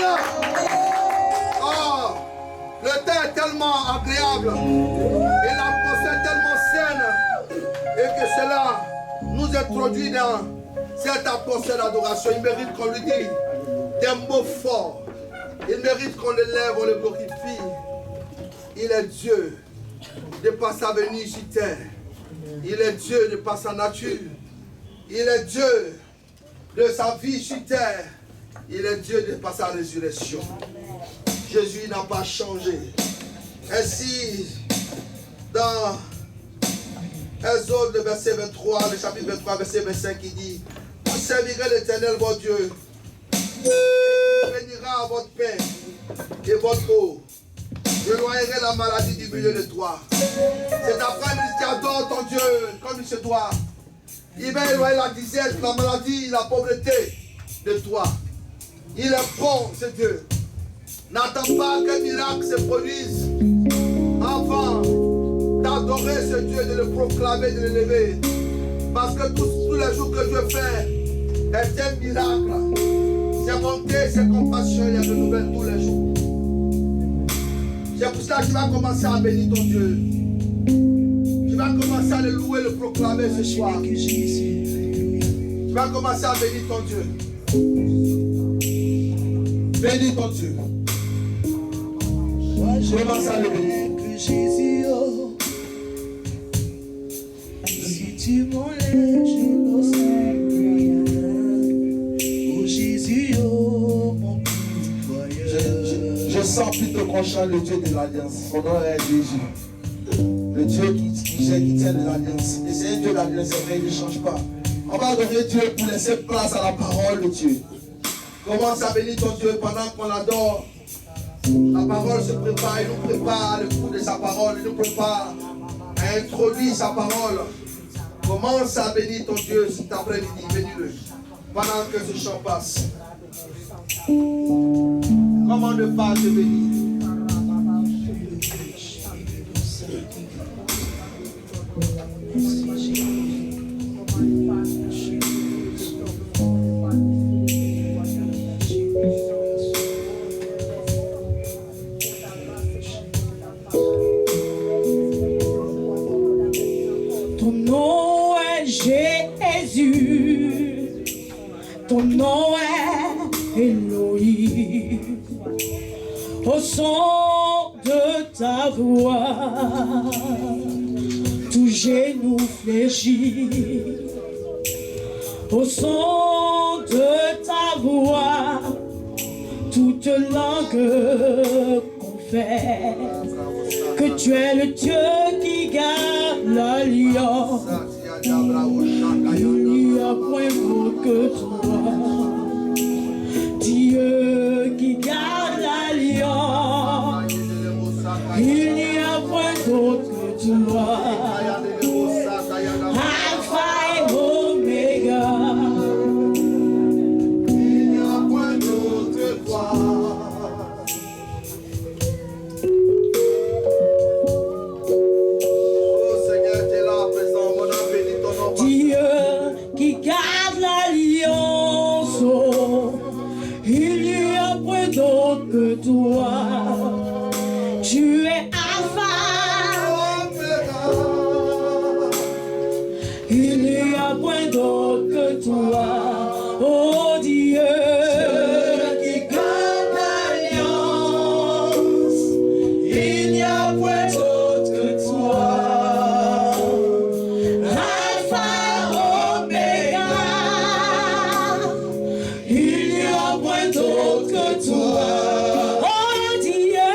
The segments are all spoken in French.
Alléluia. Oh, le temps est tellement agréable et l'atmosphère est tellement saine et que cela nous introduit dans cette atmosphère d'adoration. Il mérite qu'on lui dise des mots forts. Il mérite qu'on l'élève, on le glorifie. Il est Dieu de par sa venue sur terre. Il est Dieu de par sa nature. Il est Dieu de sa vie sur terre. Il est Dieu de par sa résurrection. Jésus n'a pas changé. Ainsi, dans Exode, le verset 23, le chapitre 23, verset 25, il dit: vous servirez l'Éternel, votre Dieu. Il bénira votre pain et votre eau. J'éloignerai la maladie du milieu de toi. C'est après-midi, tu adores ton Dieu comme il se doit. Il va éloigner la disette, la maladie, la pauvreté de toi. Il est bon, ce Dieu. N'attends pas qu'un miracle se produise avant d'adorer ce Dieu, de le proclamer, de l'élever. Parce que tous les jours que Dieu fait est un miracle. Ses bontés, ses compassions, il y a de nouvelles tous les jours. C'est pour ça que tu vas commencer à bénir ton Dieu. Tu vas commencer à le louer, le proclamer ce soir. Tu vas commencer à bénir ton Dieu. Bénis ton Dieu. Commence à le bénir. Si tu m'enlèves, je n'ose rien. Oh Jésus, oh mon pourvoyeur. Je sens plutôt qu'on chante le Dieu de l'Alliance. Son nom est Jésus. Le Dieu qui tient de l'Alliance. Et c'est un Dieu d'Alliance, c'est vrai, il ne change pas. On va adorer Dieu pour laisser place à la parole de Dieu. Commence à bénir ton Dieu pendant qu'on l'adore. La parole se prépare, il nous prépare le coup de sa parole, il nous prépare à introduire sa parole. Commence à bénir ton Dieu cet après-midi, bénis-le. Pendant que ce chant passe. Comment ne pas te bénir? Ton nom est Jésus, ton nom est Elohim. Au son de ta voix, tout genou fléchit. Au son de ta voix, toute langue confesse que tu es le Dieu qui garde l'alliance. Il n'y a point d'autre que toi, Dieu qui garde l'alliance. Il n'y a point d'autre que toi, Alpha et Omega. Il n'y a point d'autre que toi. Dieu qui garde l'alliance, oh, il n'y a point d'autre que toi. Tu es Alpha, il n'y a point d'autre que toi. Oh Dieu qui garde l'alliance, il n'y a point d'autre que toi. Que toi, oh Dieu,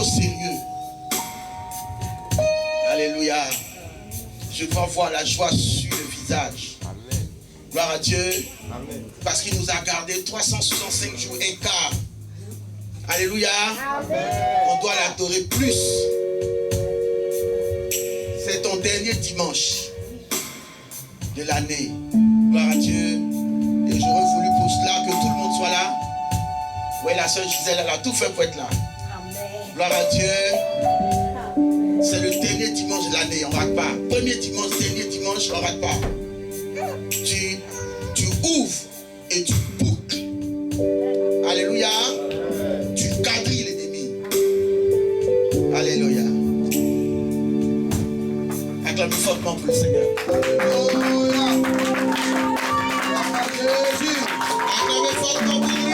trop sérieux. Alléluia. Je dois voir la joie sur le visage. Gloire à Dieu. Amen. Parce qu'il nous a gardé 365 jours et quart. Alléluia. Amen. On doit l'adorer plus. C'est ton dernier dimanche de l'année. Gloire à Dieu. Et j'aurais voulu pour cela que tout le monde soit là. Oui, la sœur Gisèle, elle a tout fait pour être là. Amen. Gloire à Dieu. C'est le dernier dimanche de l'année, on ne rate pas. Premier dimanche, dernier dimanche, on ne rate pas. Tu ouvres et tu boucles. Alléluia. Tu quadrilles l'ennemi. Alléluia. Acclamez fortement pour le Seigneur. Alléluia. Acclamez fortement pour lui.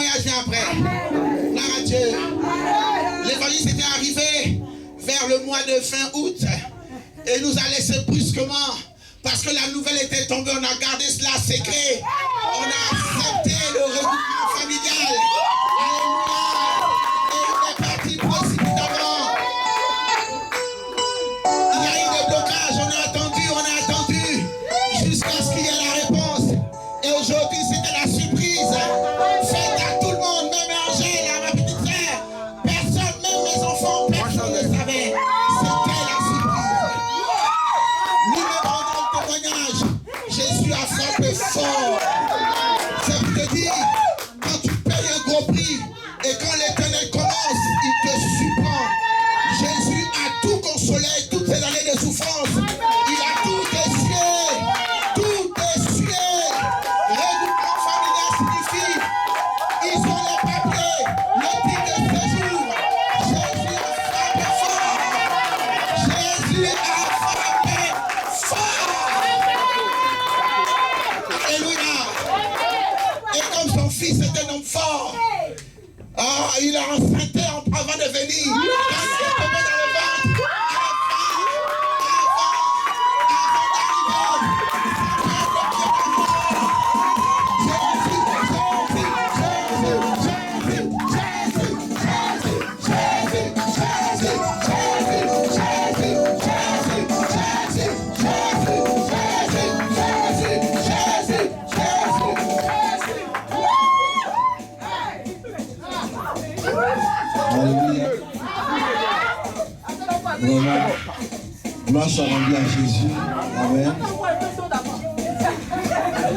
témoignage vient après. Gloire à Dieu. L'évangile était arrivé vers le mois de fin août et nous a laissé brusquement parce que la nouvelle était tombée. On a gardé cela secret. On a accepté le regroupement familial. Alléluia. Et on est parti précipitamment. Il y a eu des blocages. On a attendu jusqu'à ce qu'il y ait la réponse. Et aujourd'hui, c'était la surprise. Faites à tout le monde, même Angèle, à ma petite sœur. Personne, même mes enfants, personne ne savait. C'était la surprise. Lui-même rendant le témoignage. Jésus a frappé fort. C'est pour te dire, quand tu payes un gros prix et quand l'Éternel commence, il te surprend. Jésus a tout consolé toutes ces années de souffrance. Il a tout essuyé. Tout essuyé. Regroupement familial signifie, ils ont les papiers, le titre de séjour. Jésus a frappé fort. Jésus a frappé fort. Alléluia. Et comme son fils est un homme fort, il a enceinté avant de venir. Quand il est tombé dans le ventre, Alléluia. Vraiment, gloire soit rendue à Jésus. Amen.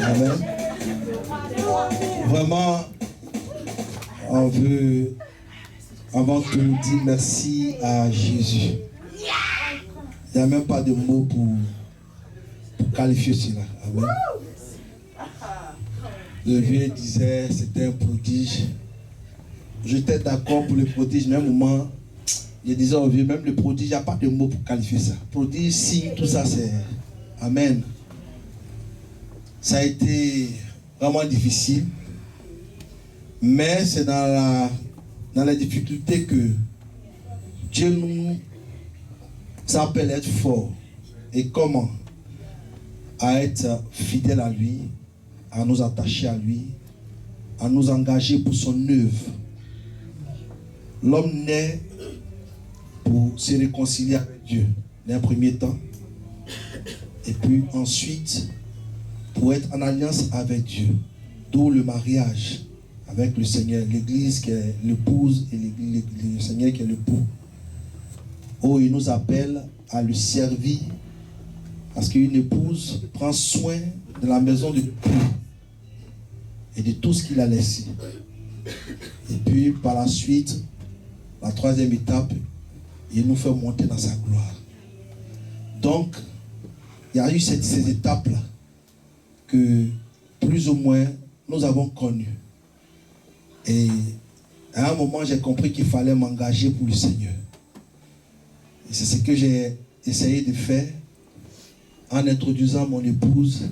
Amen. Vraiment, on veut avant tout dire merci à Jésus. Il n'y a même pas de mots pour qualifier cela. Amen. Le vieux disait c'était un prodige. J'étais d'accord pour le prodige, mais à un moment, je disais au vieux, même le prodige, il n'y a pas de mots pour qualifier ça. Prodige, signe, tout ça, c'est Amen. Ça a été vraiment difficile, mais c'est dans la difficulté que Dieu nous appelle à être forts. Et comment? À être fidèle à lui, à nous attacher à lui, à nous engager pour son œuvre. L'homme naît pour se réconcilier avec Dieu, d'un premier temps, et puis ensuite pour être en alliance avec Dieu, d'où le mariage avec le Seigneur, l'Église qui est l'épouse et le Seigneur qui est l'époux. Oh, il nous appelle à le servir, parce qu'une épouse prend soin de la maison de l'époux et de tout ce qu'il a laissé. Et puis par la suite, la troisième étape, il nous fait monter dans sa gloire. Donc, il y a eu ces étapes-là que plus ou moins nous avons connues. Et à un moment, j'ai compris qu'il fallait m'engager pour le Seigneur. Et c'est ce que j'ai essayé de faire en introduisant mon épouse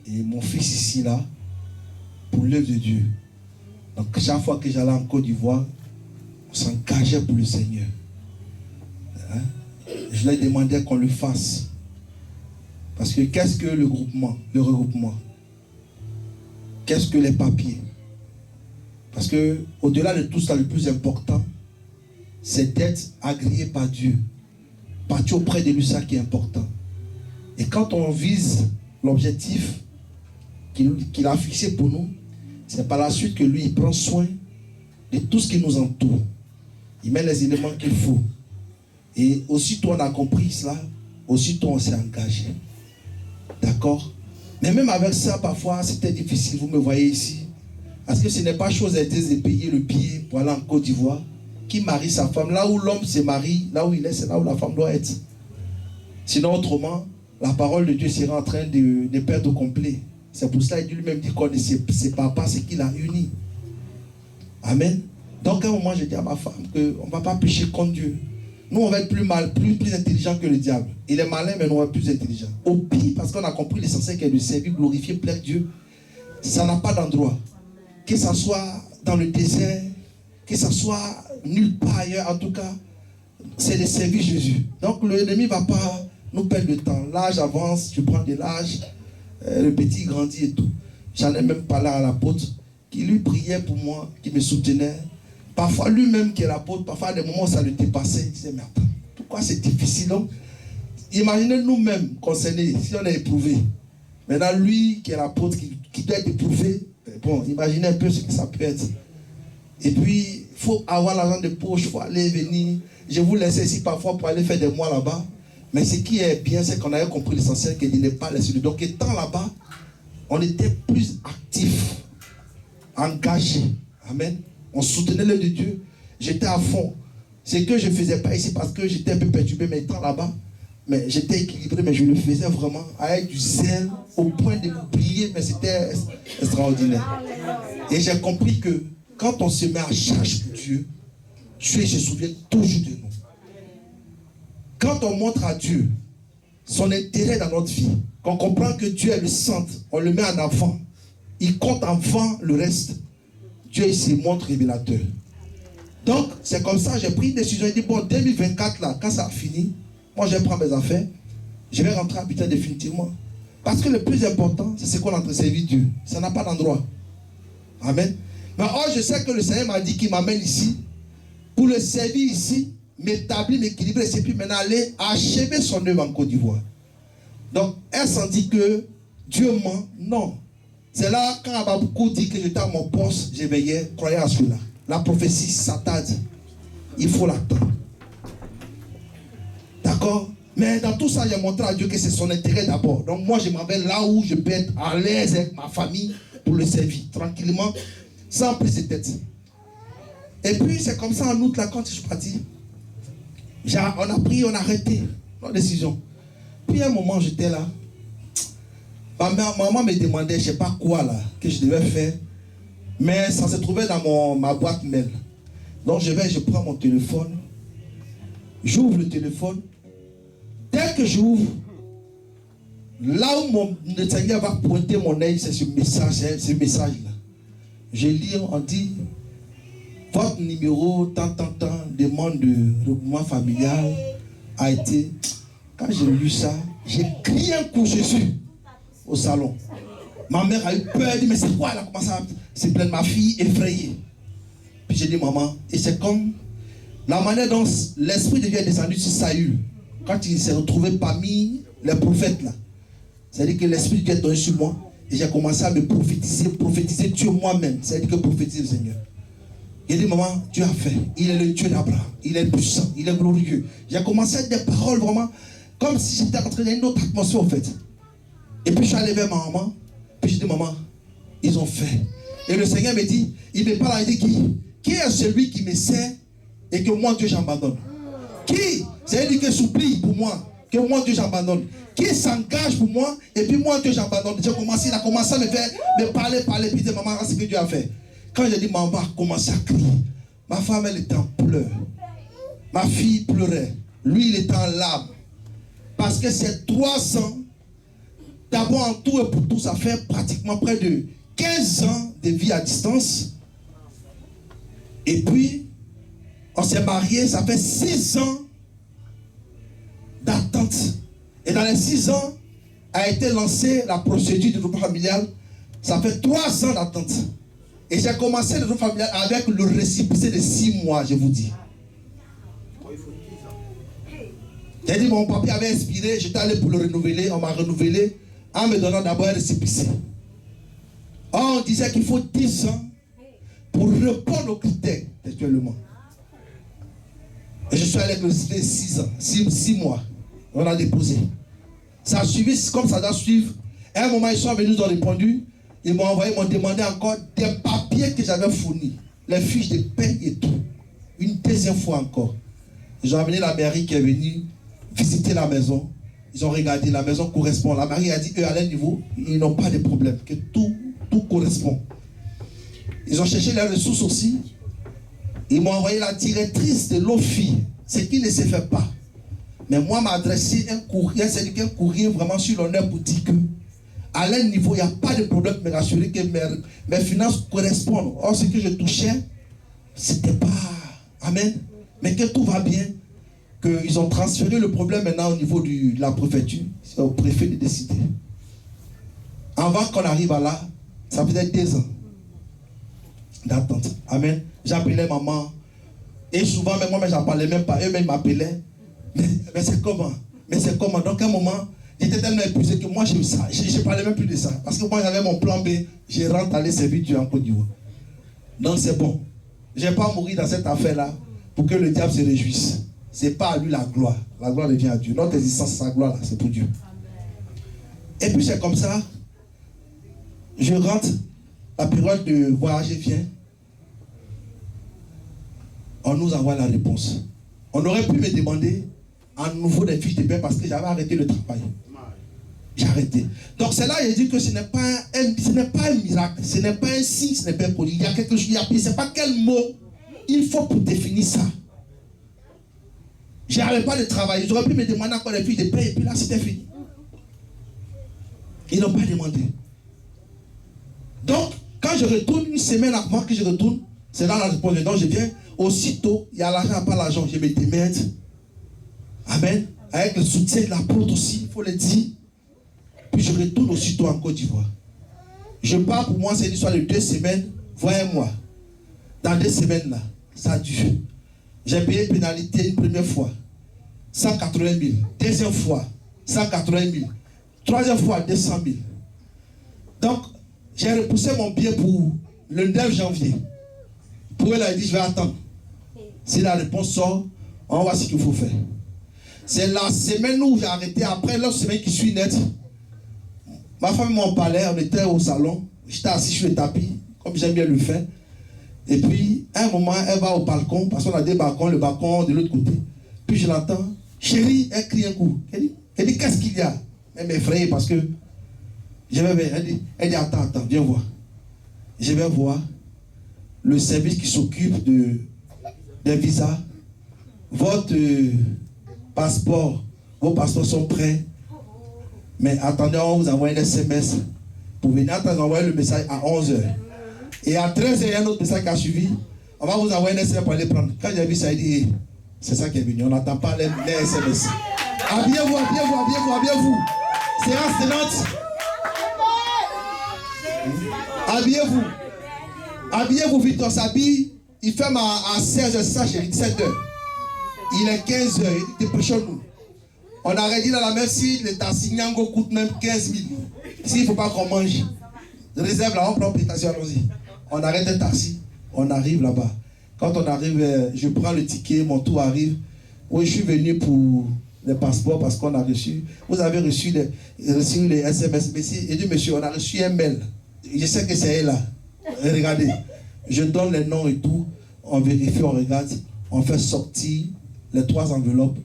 et mon fils ici, là, pour l'œuvre de Dieu. Donc, chaque fois que j'allais en Côte d'Ivoire, on s'engageait pour le Seigneur. Hein? Je leur demandais qu'on le fasse. Parce que qu'est-ce que le regroupement? Qu'est-ce que les papiers? Parce que au-delà de tout ça, le plus important, c'est d'être agréé par Dieu. Partir auprès de lui, ça qui est important. Et quand on vise l'objectif qu'il a fixé pour nous, c'est par la suite que lui, il prend soin de tout ce qui nous entoure. Il met les éléments qu'il faut. Et aussitôt on a compris cela, aussitôt on s'est engagé. D'accord? Mais même avec ça, parfois, c'était difficile. Vous me voyez ici. Parce que ce n'est pas chose aisée de payer le billet pour aller en Côte d'Ivoire. Qui marie sa femme? Là où l'homme se marie, là où il est, c'est là où la femme doit être. Sinon, autrement, la parole de Dieu sera en train de perdre au complet. C'est pour cela qu'il lui-même dit qu'on ne sépare pas ce qu'il a uni. Amen. Donc, à un moment, j'ai dit à ma femme qu'on ne va pas pécher contre Dieu. Nous, on va être plus intelligent que le diable. Il est malin, mais nous, on va être plus intelligent. Au pire, parce qu'on a compris l'essentiel qui est de servir, glorifier, plaire Dieu. Ça n'a pas d'endroit. Que ça soit dans le désert, que ce soit nulle part ailleurs, en tout cas, c'est de servir Jésus. Donc l'ennemi ne va pas nous perdre de temps. L'âge avance, je prends de l'âge, le petit grandit et tout. J'en ai même parlé à l'apôtre qui lui priait pour moi, qui me soutenait. Parfois lui-même qui est l'apôtre, parfois à des moments où ça le dépassait, il disait mais attends, pourquoi c'est difficile? Donc, imaginez nous-mêmes concernés, si on est éprouvé. Maintenant lui qui est l'apôtre, qui doit être éprouvé, bon, imaginez un peu ce que ça peut être. Et puis, il faut avoir l'argent de poche, il faut aller et venir. Je vous laisse ici parfois pour aller faire des mois là-bas. Mais ce qui est bien, c'est qu'on avait compris l'essentiel, qu'il n'est pas laissé. Donc, étant là-bas, on était plus actifs, engagés. Amen. On soutenait l'œuvre de Dieu. J'étais à fond. C'est que je ne faisais pas ici parce que j'étais un peu perturbé, mais étant là-bas, mais j'étais équilibré, mais je le faisais vraiment avec du zèle, au point de m'oublier, mais c'était extraordinaire. Et j'ai compris que quand on se met à charge pour Dieu, Dieu se souvient toujours de nous. Quand on montre à Dieu son intérêt dans notre vie, qu'on comprend que Dieu est le centre, on le met en avant, il compte avant le reste, Dieu il se montre révélateur. Donc, c'est comme ça, j'ai pris une décision, j'ai dit, bon, 2024 là, quand ça a fini, moi je vais prendre mes affaires, je vais rentrer à Abidjan définitivement. Parce que le plus important, c'est ce qu'on est en train de servir Dieu. Ça n'a pas d'endroit. Amen. Mais je sais que le Seigneur m'a dit qu'il m'amène ici, pour le servir ici, m'établir, m'équilibrer, et puis maintenant aller achever son œuvre en Côte d'Ivoire. Donc, elle s'en dit que Dieu ment. Non. C'est là, quand Ababoukou dit que j'étais à mon poste, je veillais, croyez à cela. La prophétie, ça t'a dit. Il faut l'attendre. D'accord? Mais dans tout ça, j'ai montré à Dieu que c'est son intérêt d'abord. Donc moi, je m'en vais là où je peux être à l'aise avec ma famille pour le servir, tranquillement, sans prise de tête. Et puis, c'est comme ça en août, là, quand je suis parti, on a pris, on a arrêté nos décisions. Puis à un moment, j'étais là. Ma maman me demandait, je ne sais pas quoi là, que je devais faire. Mais ça se trouvait dans ma boîte mail. Donc je prends mon téléphone. J'ouvre le téléphone. Dès que j'ouvre, là où le Seigneur va pointer mon œil, c'est ce message-là. Je lis, on dit, votre numéro, tant, demande de regroupement familial a été... Quand j'ai lu ça, j'ai crié un coup Jésus au salon. Ma mère a eu peur, elle dit, mais c'est quoi? Elle a commencé à se plaindre, ma fille effrayée. Puis j'ai dit, maman, et c'est comme la manière dont l'Esprit de Dieu est descendu sur Saül, quand il s'est retrouvé parmi les prophètes là. C'est-à-dire que l'Esprit de Dieu est tombé sur moi, et j'ai commencé à me prophétiser Dieu moi-même. C'est-à-dire que prophétiser le Seigneur. J'ai dit, maman, Dieu a fait. Il est le Dieu d'Abraham. Il est puissant. Il est glorieux. J'ai commencé à dire des paroles vraiment comme si j'étais entré dans une autre atmosphère en fait. Et puis je suis allé vers ma maman. Puis je dis, maman, ils ont fait. Et le Seigneur me dit, il me parle, il dit, qui est celui qui me sert et que moi Dieu j'abandonne? Qui? C'est lui qui supplie pour moi, que moi Dieu j'abandonne. Qui s'engage pour moi et puis moi Dieu j'abandonne. Il a commencé à me parler, puis dire, maman, c'est ce que Dieu a fait. Quand j'ai dit, maman a commencé à crier. Ma femme, elle était en pleurs. Ma fille pleurait. Lui, il était en larmes. Parce que c'est 3 ans, d'abord en tout et pour tout, ça fait pratiquement près de 15 ans de vie à distance. Et puis, on s'est mariés, ça fait 6 ans d'attente. Et dans les 6 ans, a été lancée la procédure de regroupement familial. Ça fait 3 ans d'attente. Et j'ai commencé le regroupement familial avec le récépissé de 6 mois, je vous dis. J'ai dit, mon papier avait expiré, j'étais allé pour le renouveler, on m'a renouvelé en me donnant d'abord un récépissé. On disait qu'il faut 10 ans pour répondre aux critères, actuellement. Et je suis allé avec le récépissé 6 ans, 6 mois. On a déposé. Ça a suivi comme ça doit suivre. À un moment, ils sont venus, ils ont répondu. Ils m'ont envoyé, ils m'ont demandé encore des papiers que j'avais fournis. Les fiches de paie et tout. Une deuxième fois encore. Ils ont amené la mairie qui est venue visiter la maison. Ils ont regardé, la maison correspond. La mairie a dit, eux, à leur niveau, ils n'ont pas de problème, que tout correspond. Ils ont cherché les ressources aussi. Ils m'ont envoyé la directrice de l'OFI, ce qui ne se fait pas. Mais moi, m'a adressé un courrier, c'est un courrier vraiment sur l'honneur pour dire que à leur niveau, il n'y a pas de problème, me rassurer que mes finances correspondent. Or, ce que je touchais, c'était pas... Amen. Mais que tout va bien, qu'ils ont transféré le problème maintenant au niveau de la préfecture. C'est au préfet de décider. Avant qu'on arrive à là, ça faisait 2 ans d'attente. Amen. J'appelais maman. Et souvent, même moi, j'en parlais même pas. Eux-mêmes m'appelaient. Mais c'est comment? Mais c'est comment? Donc, à un moment, j'étais tellement épuisé que moi, je ne parlais même plus de ça. Parce que moi, j'avais mon plan B. Je rentre aller servir Dieu en Côte d'Ivoire. Donc, c'est bon. Je n'ai pas mourir dans cette affaire-là pour que le diable se réjouisse. Ce n'est pas à lui la gloire. La gloire revient à Dieu. Notre existence, sa gloire, là, c'est pour Dieu. Et puis, c'est comme ça. Je rentre. La période de voyage vient. On nous envoie la réponse. On aurait pu me demander à nouveau des fiches de paie parce que j'avais arrêté le travail. J'ai arrêté. Donc c'est là que j'ai dit que ce n'est pas un miracle, ce n'est pas un signe, ce n'est pas un colis. Il y a quelque chose, je ne sais pas quel mot il faut pour définir ça. Je n'arrête pas de travailler. J'aurais pu me demander encore des fiches de paie et puis là c'était fini. Ils n'ont pas demandé. Donc quand je retourne, une semaine avant que je retourne, c'est là la réponse. Donc je viens. Aussitôt, il y a l'argent, pas l'argent, je me démerde. Amen. Avec le soutien de l'apôtre aussi, il faut le dire. Puis je retourne aussitôt en Côte d'Ivoire. Je pars, pour moi, c'est une histoire de 2 semaines, voire un mois. Dans 2 semaines, là, ça dure. J'ai payé pénalité une première fois, 180 000. Deuxième fois, 180 000. Troisième fois, 200 000. Donc, j'ai repoussé mon billet pour le 9 janvier. Pour elle, elle a dit, je vais attendre. Si la réponse sort, on voit ce qu'il faut faire. C'est la semaine où j'ai arrêté. Après, l'autre semaine qui suit net, ma femme m'en parlait, on était au salon. J'étais assis sur le tapis, comme j'aime bien le faire. Et puis, à un moment, elle va au balcon, parce qu'on a 2 balcons, le balcon de l'autre côté. Puis je l'entends, chérie, elle crie un coup. Elle dit qu'est-ce qu'il y a? Elle m'effraie parce que, elle dit, attends, viens voir. Je vais voir le service qui s'occupe des visas. Votre passeport, vos passeports sont prêts. Mais attendez, on vous envoie un SMS pour venir. Attendez, envoyer le message à 11h. Et à 13h, il y a un autre message qui a suivi. On va vous envoyer un SMS pour aller prendre. Quand j'ai vu ça, il dit, c'est ça qui est venu. On n'attend pas les SMS. Habillez-vous, habillez-vous, habillez-vous, habillez-vous. Séance tenante. Habillez-vous. Habillez-vous vite, on s'habille. Il ferme à 16h, ça chérie, 17h. Il est 15h, il dit dépêchons-nous. On aurait dit dans la même si le taxi Nyango coûte même 15 000. S'il ne faut pas qu'on mange, réserve là, on prend pétation, allons-y. On arrête un taxi, on arrive là-bas. Quand on arrive, je prends le ticket, mon tour arrive. Oui, je suis venu pour les passeports parce qu'on a reçu. Vous avez reçu les SMS. Je dis, monsieur, on a reçu un mail. Je sais que c'est elle là. Regardez, je donne les noms et tout, on vérifie, on regarde, on fait sortir les 3 enveloppes.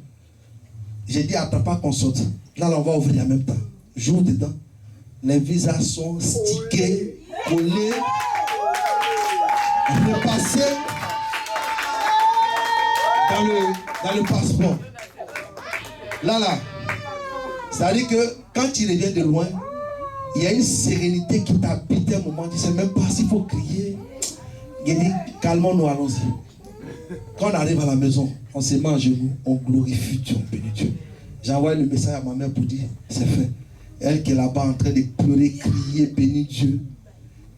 J'ai dit, attends pas qu'on sorte. Là, on va ouvrir en même temps. J'ouvre dedans. Les visas sont stickés, collés, repassés dans le passeport. Là. C'est-à-dire que quand tu reviens de loin, il y a une sérénité qui t'habite un moment. Tu ne sais même pas s'il faut crier. Il dit, calmons-nous, allons-y. Quand on arrive à la maison, on se met en genoux, on glorifie Dieu, on bénit Dieu. J'envoie le message à ma mère pour dire, c'est fait. Elle qui est là-bas en train de pleurer, crier, bénir Dieu.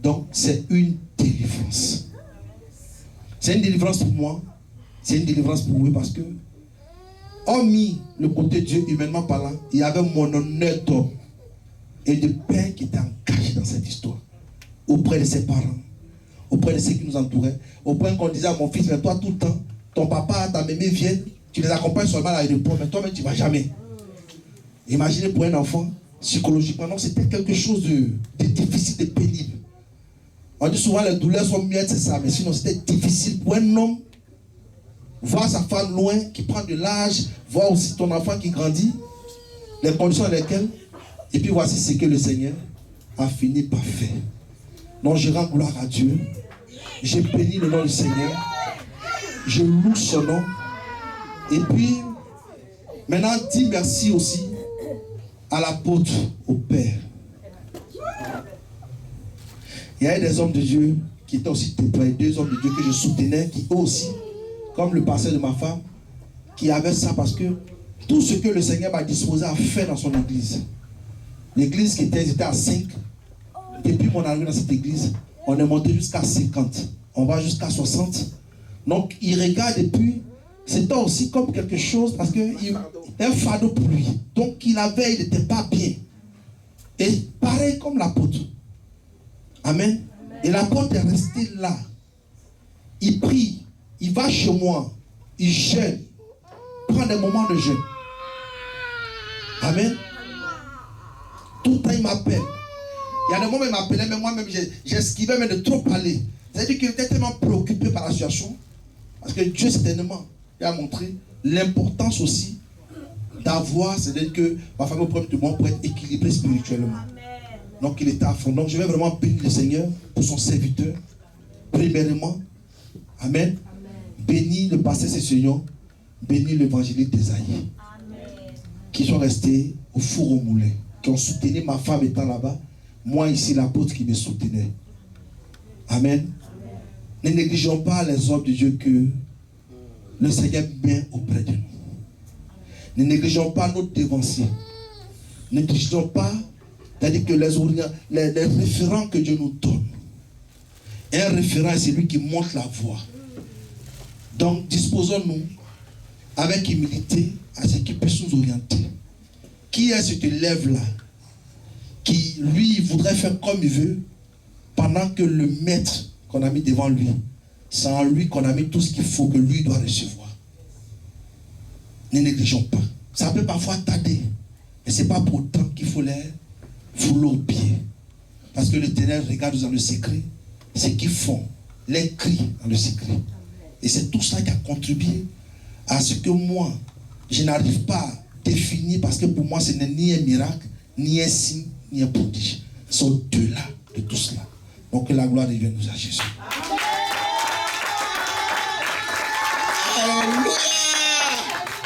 Donc, c'est une délivrance. C'est une délivrance pour moi. C'est une délivrance pour vous parce que, hormis le côté Dieu, humainement parlant, il y avait mon honneur d'homme et de père qui était engagé dans cette histoire. Auprès de ses parents, auprès de ceux qui nous entouraient, au point qu'on disait à mon fils, mais toi tout le temps, ton papa, ta mémé viennent, tu les accompagnes seulement à l'aéroport, mais toi-même tu ne vas jamais. Imaginez pour un enfant, psychologiquement, non, c'était quelque chose de difficile, de pénible. On dit souvent les douleurs sont miettes, c'est ça, mais sinon c'était difficile pour un homme. Voir sa femme loin, qui prend de l'âge, voir aussi ton enfant qui grandit, les conditions dans lesquelles, et puis voici ce que le Seigneur a fini par faire. Donc je rends gloire à Dieu, je bénis le nom du Seigneur, je loue son nom, et puis maintenant dis merci aussi à l'apôtre, au Père. Il y avait des hommes de Dieu qui étaient aussi déployés, 2 hommes de Dieu que je soutenais, qui eux aussi, comme le pasteur de ma femme, qui avaient ça parce que tout ce que le Seigneur m'a disposé à faire dans son église, l'église qui était à 5, depuis mon arrivée dans cette église, on est monté jusqu'à 50, on va jusqu'à 60. Donc il regarde et puis c'était aussi comme quelque chose parce que un fardeau pour lui. Donc il n'était pas bien. Et pareil comme l'apôtre. Amen. Et l'apôtre est resté là. Il prie, il va chez moi, il jeûne, prend des moments de jeûne. Amen. Tout le temps il m'appelle. Il y a des moments où il m'appelait, mais moi-même j'esquivais même de trop parler. C'est-à-dire qu'il était tellement préoccupé par la situation. Parce que Dieu certainement il a montré l'importance aussi d'avoir, c'est-à-dire que ma famille au premier de moi pour être équilibrée spirituellement. Donc il était à fond. Donc je vais vraiment bénir le Seigneur pour son serviteur. Premièrement, Amen. Bénis le pasteur Sessignon, bénis l'évangéliste d'Esaïe, qui sont restés au four au moulin, qui ont soutenu ma femme étant là-bas, moi ici l'apôtre qui me soutenait. Amen. Ne négligeons pas les hommes de Dieu que le Seigneur met auprès de nous. Ne négligeons pas nos dévanciers. Ne négligeons pas, c'est-à-dire que les référents que Dieu nous donne. Un référent, c'est lui qui montre la voie. Donc, disposons-nous avec humilité à ce qui peut nous orienter. Qui est cet élève-là qui, lui, voudrait faire comme il veut pendant que le maître qu'on a mis devant lui, c'est en lui qu'on a mis tout ce qu'il faut que lui doit recevoir. Ne négligeons pas. Ça peut parfois tarder, mais ce n'est pas pour autant qu'il faut les fouler aux pieds. Parce que l'Éternel regarde dans le secret ce qu'ils font, les cris dans le secret. Et c'est tout ça qui a contribué à ce que moi, je n'arrive pas à définir, parce que pour moi, ce n'est ni un miracle, ni un signe, ni un prodige. C'est au-delà de tout cela. Donc que la gloire revienne nous à Jésus. Alléluia!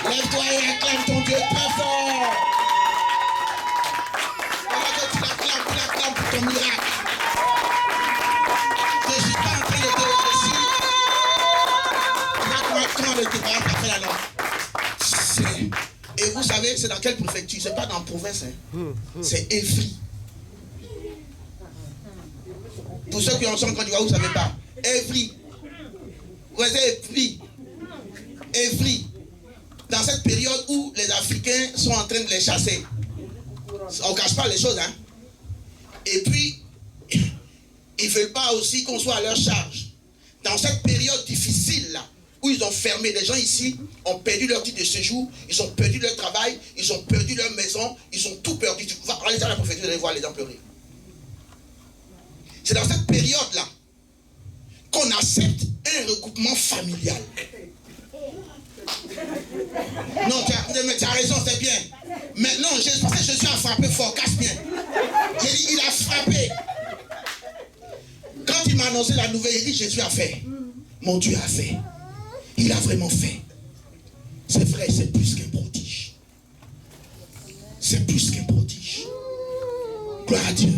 Lève-toi et acclame ton Dieu très fort. Pendant que tu l'acclames pour ton miracle. Je ne suis pas en train de te réfléchir. Comment le débarras après la langue. Et vous savez, c'est dans quelle préfecture? C'est pas dans la province. Hein. C'est Évry. Pour ceux qui en sont en Côte d'Ivoire, vous ne savez pas. Évry. Vous savez, Évry. Dans cette période où les Africains sont en train de les chasser. On ne cache pas les choses. Hein. Et puis, ils ne veulent pas aussi qu'on soit à leur charge. Dans cette période difficile là, où ils ont fermé, les gens ici ont perdu leur titre de séjour, ils ont perdu leur travail, ils ont perdu leur maison, ils ont tout perdu. Allez dans la préfecture, vous allez voir les gens pleurer. C'est dans cette période-là qu'on accepte un regroupement familial. Non, tu as raison, c'est bien. Mais non, je pensais que je suis à frapper fort, casse bien. J'ai dit, il a frappé. Quand il m'a annoncé la nouvelle, il dit, Jésus a fait. Mon Dieu a fait. Il a vraiment fait. C'est vrai, c'est plus qu'un prodige. C'est plus qu'un prodige. Gloire à Dieu.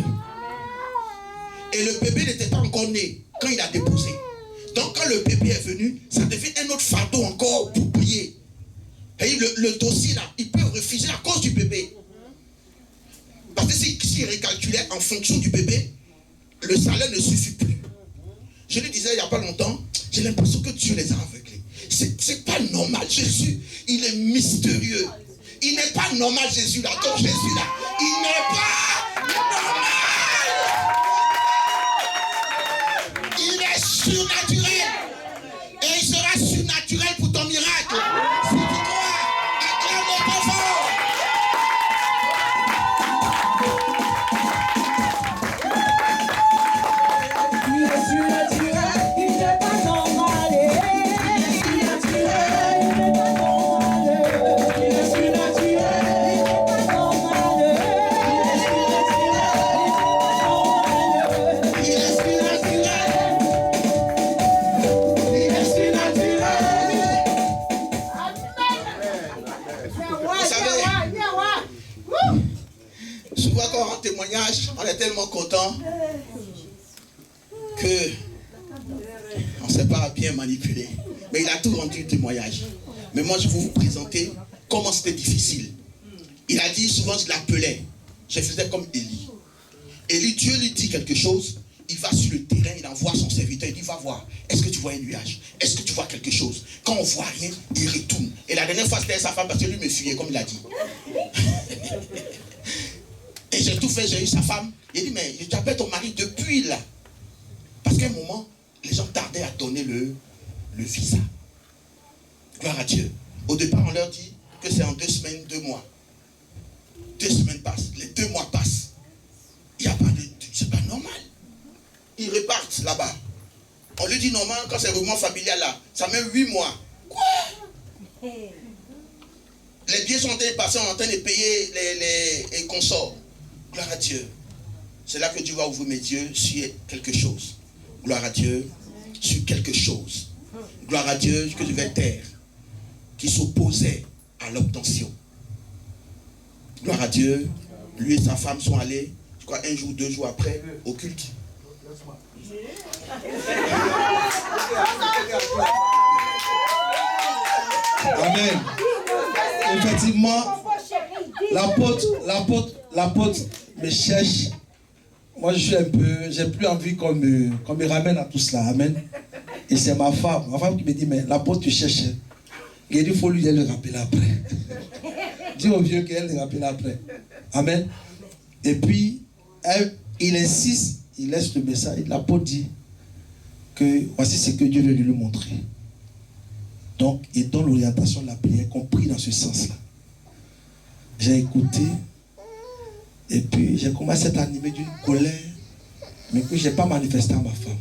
Et le bébé n'était pas encore né quand il a déposé. Donc quand le bébé est venu, ça devient un autre fardeau encore pour payer. Et le dossier là, il peut refuser à cause du bébé. Parce que s'il recalculait en fonction du bébé, le salaire ne suffit plus. Je lui disais il n'y a pas longtemps, j'ai l'impression que Dieu les a aveuglés. C'est pas normal. Jésus, il est mystérieux. Il n'est pas normal, Jésus là. Donc Jésus là, il n'est pas normal. Il est surnaturel. Et il sera surnaturel pour ton miracle. Si tu crois, acclame-le très fort. Il est surnaturel, il n'est pas normal. Il est surnaturel, il n'est pas normal. Il est surnaturel, il n'est pas normal. Il est surnaturel, il est surnaturel. Vous savez, souvent quand on rend témoignage, on est tellement content. Mais il a tout rendu témoignage. Mais moi, je vais vous présenter comment c'était difficile. Il a dit souvent, je l'appelais. Je faisais comme Élie. Élie, Dieu lui dit quelque chose. Il va sur le terrain, il envoie son serviteur, il dit, va voir, est-ce que tu vois un nuage? Est-ce que tu vois quelque chose? Quand on voit rien, il retourne. Et la dernière fois, c'était sa femme parce que lui me fuyait, comme il a dit. Et j'ai tout fait, j'ai eu sa femme. Il dit, mais je t'appelle ton mari depuis là. Parce qu'à un moment, les gens tardaient à donner le visa. Gloire à Dieu. Au départ, on leur dit que c'est en 2 semaines, 2 mois. 2 semaines passent, les 2 mois passent. Il n'y a pas de... C'est pas normal. Ils repartent là-bas. On lui dit normalement, quand c'est le mouvement familial là, ça met 8 mois. Quoi? Les billets sont en train de passer, on est en train de payer les consorts. Gloire à Dieu. C'est là que Dieu va ouvrir mes yeux sur quelque chose. Gloire à Dieu. Sur quelque chose. Gloire à Dieu que je vais taire. Qui s'opposait à l'obtention. Gloire à Dieu. Lui et sa femme sont allés, je crois 1 jour, 2 jours après, au culte. Amen. Effectivement, l'apôtre me cherche. Moi, je suis un peu, j'ai plus envie qu'on me ramène à tout cela. Amen. Et c'est ma femme qui me dit, mais l'apôtre te cherche. Il dit, il faut lui le rappeler après. Dis au vieux qu'elle le rappelle après. Amen. Et puis, il insiste, il laisse le message. L'apôtre dit que voici ce que Dieu veut lui montrer. Donc, il donne l'orientation de la prière, compris dans ce sens-là. J'ai écouté, et puis j'ai commencé à être animé d'une colère, mais que je n'ai pas manifesté à ma femme.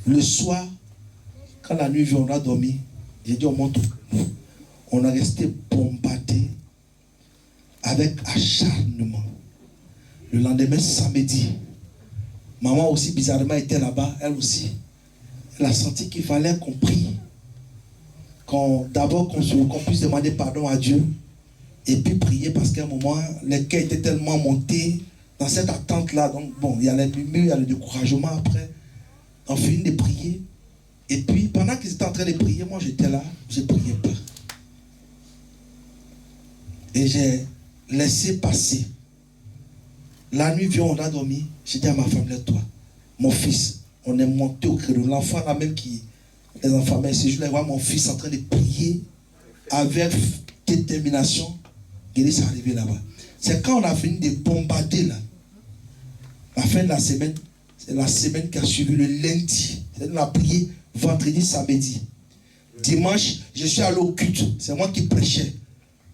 Le soir, quand la nuit vient, on a dormi, j'ai dit, on monte. On a resté bombardé avec acharnement. Le lendemain, samedi, maman aussi bizarrement était là-bas, elle aussi. Elle a senti qu'il fallait qu'on prie. D'abord qu'on puisse demander pardon à Dieu et puis prier parce qu'à un moment, les cœurs étaient tellement montés dans cette attente-là. Donc bon, il y a les murmures, il y a le découragement après. On finit de prier. Et puis, pendant qu'ils étaient en train de prier, moi j'étais là, je ne priais pas. Et j'ai laissé passer. La nuit vient, on a dormi. J'ai dit à ma femme, lève-toi. Mon fils, on est monté au credo. L'enfant là même qui... Les enfants, mais ce jour-là, je vois mon fils en train de prier avec détermination. Il est arrivé là-bas. C'est quand on a fini de bombarder là. La fin de la semaine, c'est la semaine qui a suivi le lundi. On a prié vendredi, samedi. Dimanche, je suis allé au culte. C'est moi qui prêchais.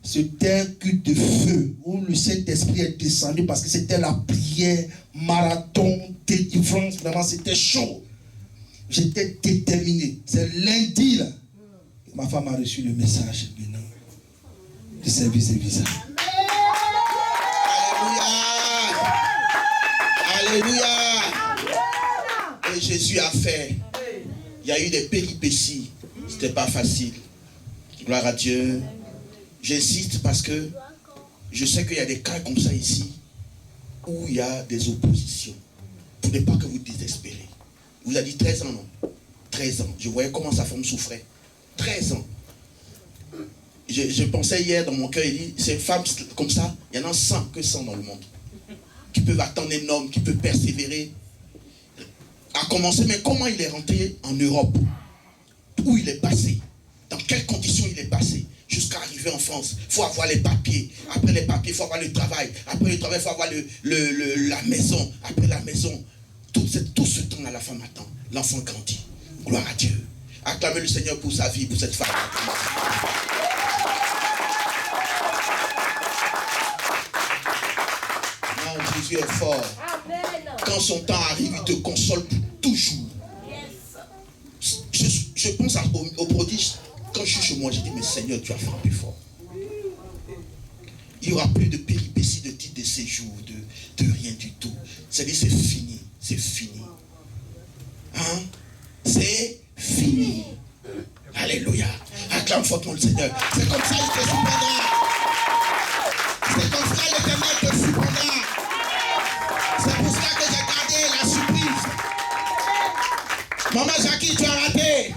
C'était un culte de feu où le Saint-Esprit est descendu parce que c'était la prière, marathon, délivrance. Vraiment, c'était chaud. J'étais déterminé. C'est lundi là. Ma femme a reçu le message maintenant. Le service et visa. Alléluia. Alléluia. Et Jésus a fait. Il y a eu des péripéties. C'était pas facile. Gloire à Dieu. J'insiste parce que je sais qu'il y a des cas comme ça ici où il y a des oppositions. Pour ne pas que vous désespérez. Vous avez dit 13 ans, non? 13 ans. Je voyais comment sa femme souffrait. 13 ans. Je pensais hier dans mon cœur, il dit, ces femmes comme ça, il y en a 100 que 100 dans le monde. Qui peuvent attendre un homme, qui peut persévérer. À commencer, mais comment il est rentré en Europe? Où il est passé? Dans quelles conditions il est passé? Jusqu'à arriver en France, il faut avoir les papiers. Après les papiers, il faut avoir le travail. Après le travail, il faut avoir la maison. Après la maison, tout ce temps-là, la femme attend. L'enfant grandit. Gloire à Dieu. Acclamez le Seigneur pour sa vie, pour cette femme. Non, Jésus est fort. Quand son temps arrive, il te console pour toujours. Je pense au prodige. Quand je suis chez moi, je dis, mais Seigneur, tu as frappé fort. Il n'y aura plus de péripéties, de titres de séjour, de rien du tout. C'est-à-dire, c'est fini. C'est fini. Hein? C'est fini. Alléluia. Acclame fortement le Seigneur. C'est comme ça qu'il te surprendra. C'est comme ça l'Éternel te surprendra. C'est pour ça que j'ai gardé la surprise. Maman Jackie, tu as raté.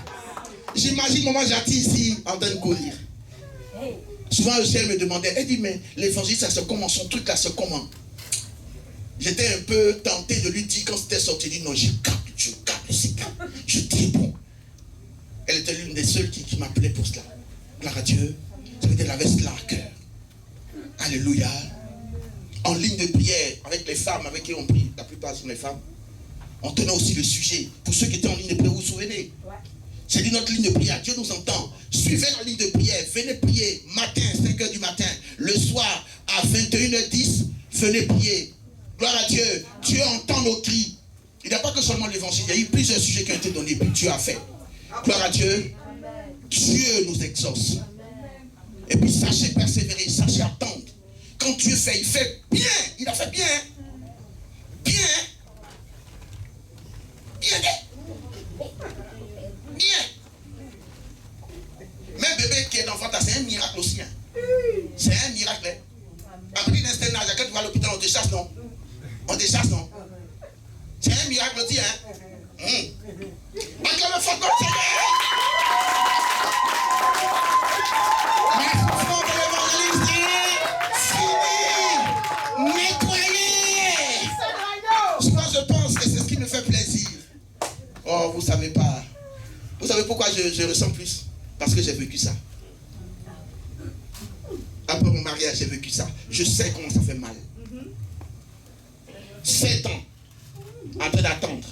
Je J'imagine maman Jati ici en train de courir. Souvent le ciel me demandait, elle dit mais l'évangile ça se comment, son truc là c'est comment? J'étais un peu tenté de lui dire quand c'était sorti, il dit non, je capte, c'est capte. Je dis bon. Elle était l'une des seules qui m'appelait pour cela. Gloire à Dieu. Ça veut dire qu'elle avait cela à cœur. Alléluia. En ligne de prière avec les femmes avec qui on prie, la plupart sont les femmes. On tenait aussi le sujet. Pour ceux qui étaient en ligne de prière, vous vous souvenez? C'est dit notre ligne de prière. Dieu nous entend. Suivez la ligne de prière. Venez prier matin, 5h du matin. Le soir, à 21h10, venez prier. Gloire à Dieu. Dieu entend nos cris. Il n'y a pas que seulement l'évangile. Il y a eu plusieurs sujets qui ont été donnés. Puis Dieu a fait. Gloire à Dieu. Dieu nous exauce. Et puis sachez persévérer. Sachez attendre. Quand Dieu fait, il fait bien. Il a fait bien. Bien. Bien. Bien. Même bébé qui est d'enfant, c'est un miracle aussi. Hein. C'est un miracle. Hein. Après l'instant, quand tu vas à l'hôpital, on te chasse, non? On te chasse, non? C'est un miracle aussi. Hein. Encore le fort comme Seigneur. Mais le fort de l'évangéliste est fini. Nettoyé. Souvent, je pense que c'est ce qui me fait plaisir. Oh, vous ne savez pas. Vous savez pourquoi je ressens plus? Parce que j'ai vécu ça. Après mon mariage, j'ai vécu ça. Je sais comment ça fait mal. 7 ans en train d'attendre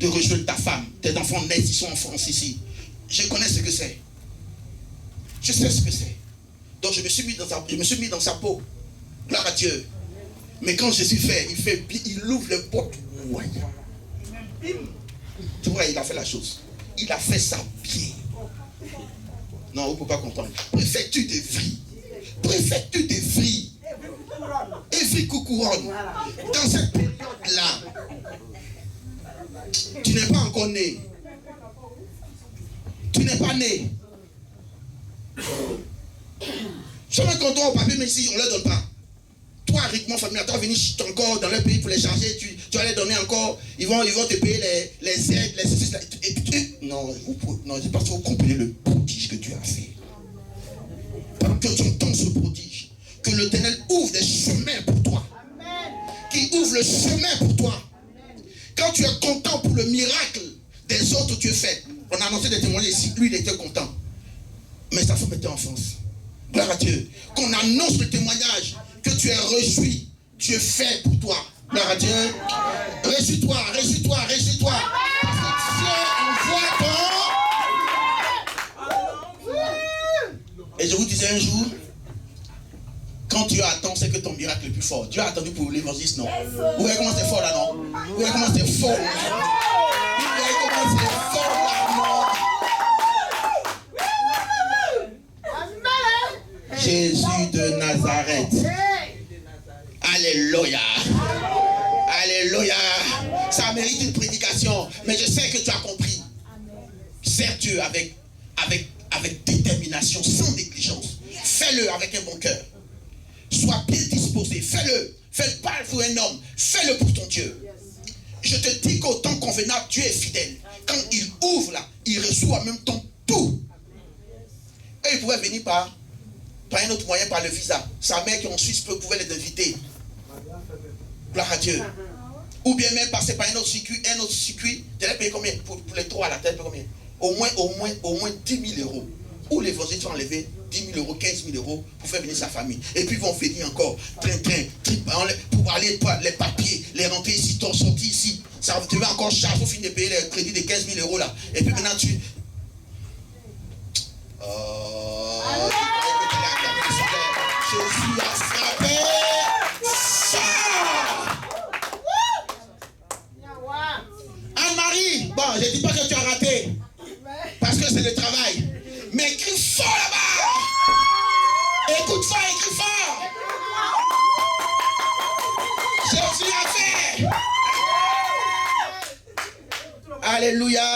de rejoindre ta femme. Tes enfants naissent, ils sont en France ici. Je connais ce que c'est. Je sais ce que c'est. Donc je me suis mis dans sa peau. Gloire à Dieu. Mais quand Jésus fait, il ouvre les portes. Ouais. Tu vois, il a fait la chose. Il a fait ça bien. Non, vous ne pouvez pas comprendre. Préfecture des vrilles. Préfecture des vrilles. Évry Coucouronne. Dans cette période-là, tu n'es pas encore né. Tu n'es pas né. Jamais qu'on doit au papier, mais ici, on ne leur donne pas. Toi, Rickman, famille, tu vas venir encore dans leur pays pour les charger, tu vas les donner encore, ils vont te payer les aides, non, c'est parce que vous comprenez le prodige que Dieu a fait. Pendant que tu entends ce prodige, que l'Éternel ouvre des chemins pour toi. Qu'il ouvre le chemin pour toi. Quand tu es content pour le miracle des autres Dieu fait, on a annoncé des témoignages ici, lui il était content. Mais sa femme était en France. Gloire à Dieu. Qu'on annonce le témoignage que tu es réjoui, Dieu fait pour toi. Gloire à Dieu. Réjouis-toi, réjouis-toi, réjouis-toi. Parce que Dieu envoie ton... Et je vous disais un jour, quand Dieu attend, c'est que ton miracle est plus fort. Dieu a attendu pour l'évangéliste, non? Vous voyez comment c'est fort là, non? Vous voyez comment c'est fort là? Vous voyez comment c'est fort là, non? Jésus de Nazareth. Alléluia. Alléluia. Ça mérite une prédication. Mais je sais que tu as compris. Sers Dieu avec détermination, sans négligence. Fais-le avec un bon cœur. Sois bien disposé. Fais-le. Fais-le pas pour un homme. Fais-le pour ton Dieu. Je te dis qu'au temps convenable, Dieu est fidèle. Quand il ouvre là, il reçoit en même temps tout. Et il pouvait venir par un autre moyen, par le visa. Sa mère qui est en Suisse pouvait les inviter. Gloire à Dieu. Ou bien même passer par un autre circuit. Tu allais payer combien pour les 3 à la tête? Combien? Au moins 10 000 euros. Ou l'évangile va enlever 10 000 euros, 15 000 euros pour faire venir sa famille. Et puis ils vont venir encore, pour aller les papiers, les rentrer ici, t'en sortir ici. Ça tu vas encore charger pour finir de payer les crédits de 15 000 euros là. Et puis maintenant tu... Jésus a frappé Anne-Marie, bon, je ne dis pas que tu as raté, parce que c'est le travail. Mais crie fort là-bas. Écoute fort, écris fort. Jésus a fait. Alléluia.